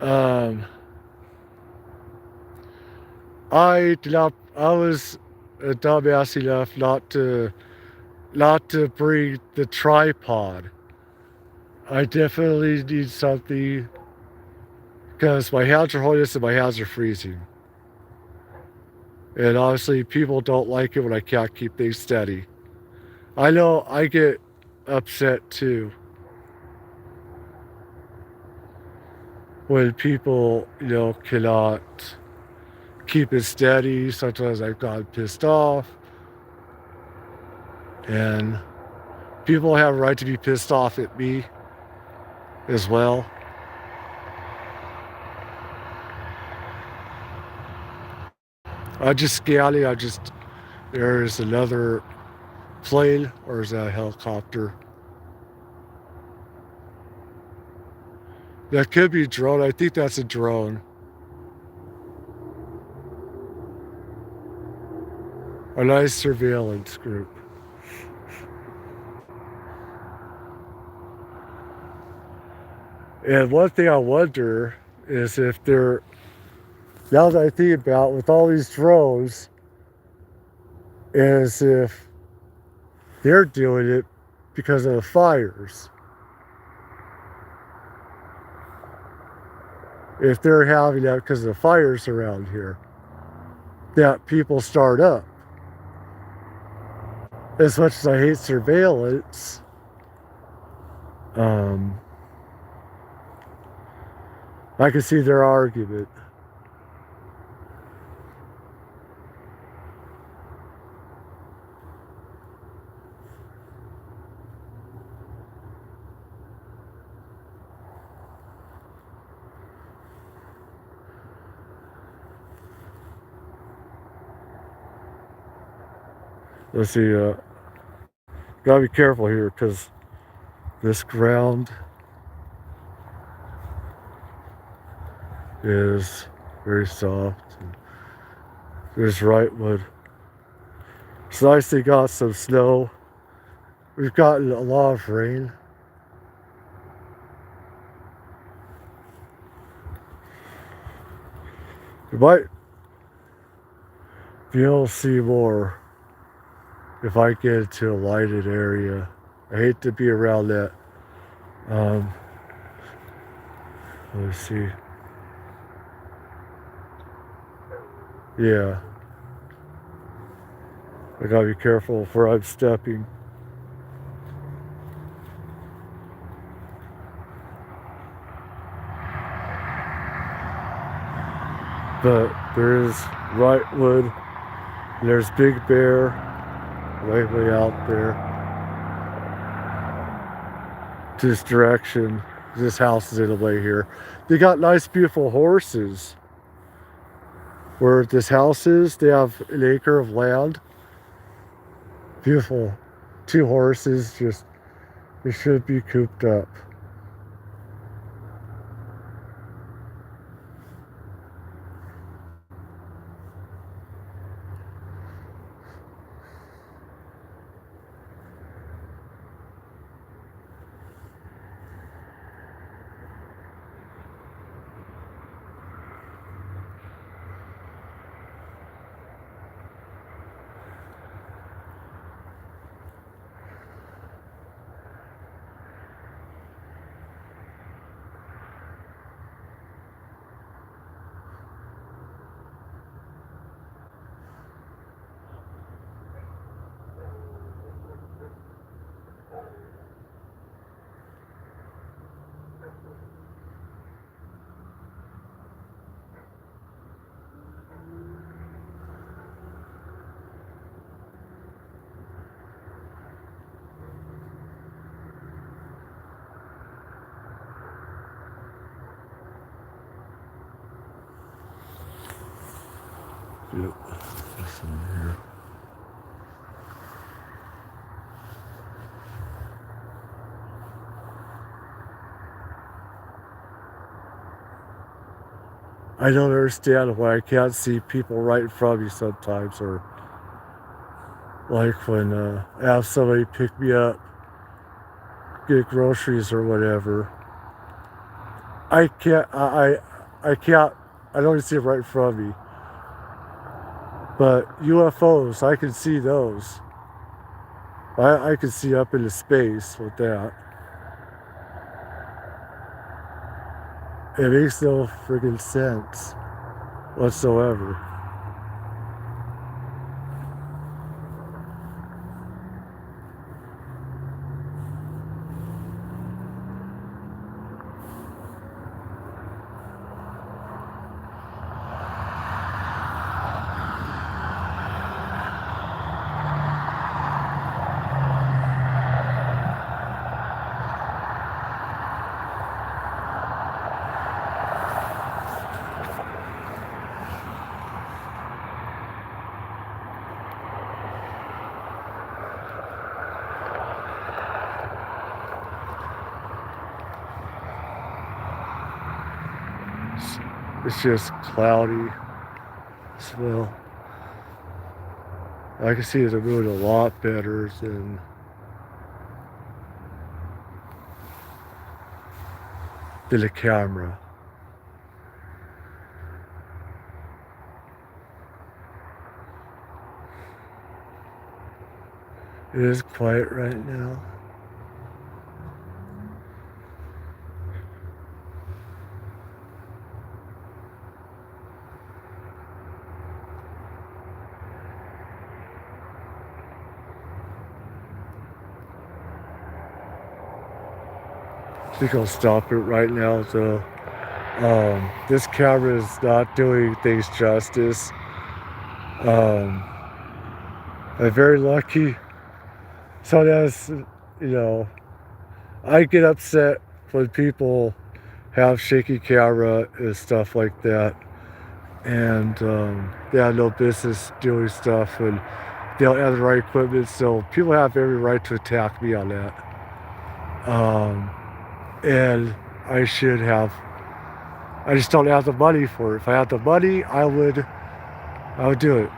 um, I did not. I was a dumbass enough not to bring the tripod. I definitely need something because my hands are holding this and my hands are freezing. And honestly, people don't like it when I can't keep things steady. I know I get upset too when people, cannot keep it steady. Sometimes I've gotten pissed off. And people have a right to be pissed off at me as well. I'm just scanning. There's another plane, or is that a helicopter? That could be a drone. I think that's a drone. A nice surveillance group. And one thing I wonder is if they're, now that I think about with all these drones, is if they're doing it because of the fires. If they're having that because of the fires around here that people start up. As much as I hate surveillance, I can see their argument. Let's see, gotta be careful here because this ground is very soft. There's Wrightwood. It's nice they got some snow. We've gotten a lot of rain. You might be able to see more if I get into a lighted area. I hate to be around that. Let's see. Yeah. I gotta be careful where I'm stepping. But there is Wrightwood. There's Big Bear, way out there. This direction. This house is in the way here. They got nice, beautiful horses. Where this house is, they have an acre of land. Beautiful. 2 horses just It should be cooped up. Yep. This one here. I don't understand why I can't see people right in front of me sometimes, or like when I have somebody pick me up, get groceries or whatever. I can't, I can't, I don't even see it right in front of me. But UFOs, I can see those. I can see up into space with that. It makes no friggin' sense whatsoever. It's just cloudy as well. I can see the moon a lot better than the camera. It is quiet right now. I think I'll stop it right now though. This camera is not doing things justice. I'm very lucky. Sometimes, I get upset when people have shaky camera and stuff like that. And they have no business doing stuff and they don't have the right equipment. So people have every right to attack me on that. And I should have. I just don't have the money for it. If I had the money, I would do it.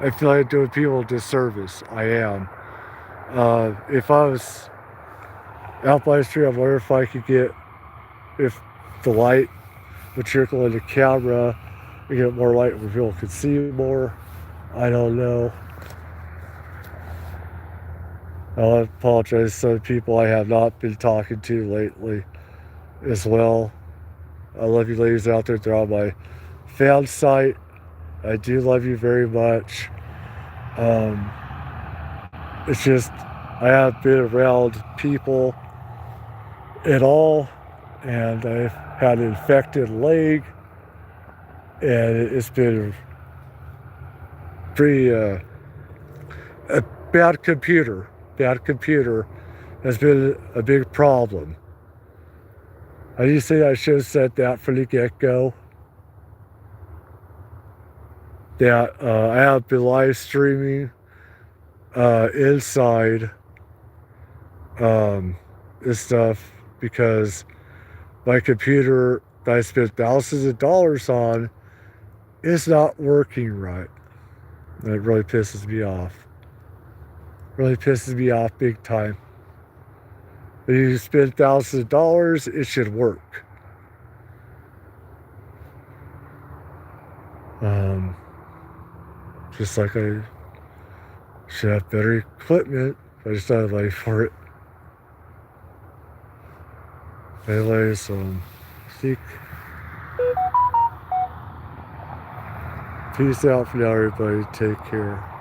I feel like I'm doing people a disservice. I am. If I was out by the street, I wonder if I could get, if the light would trickle in the camera and get more light where people could see more. I don't know. I apologize to some people I have not been talking to lately as well. I love you ladies out there. They're on my fan site. I do love you very much. It's just, I have been around people at all, and I've had an infected leg, and it's been pretty, a bad computer has been a big problem. I do say I should have said that from the get-go. That I have been live streaming inside this stuff because my computer that I spent thousands of dollars on is not working right. And it really pisses me off. Really pisses me off big time. When you spend thousands of dollars, it should work. Just like I should have better equipment. I just don't have money for it. Anyways, seek. Peace out for now, everybody. Take care.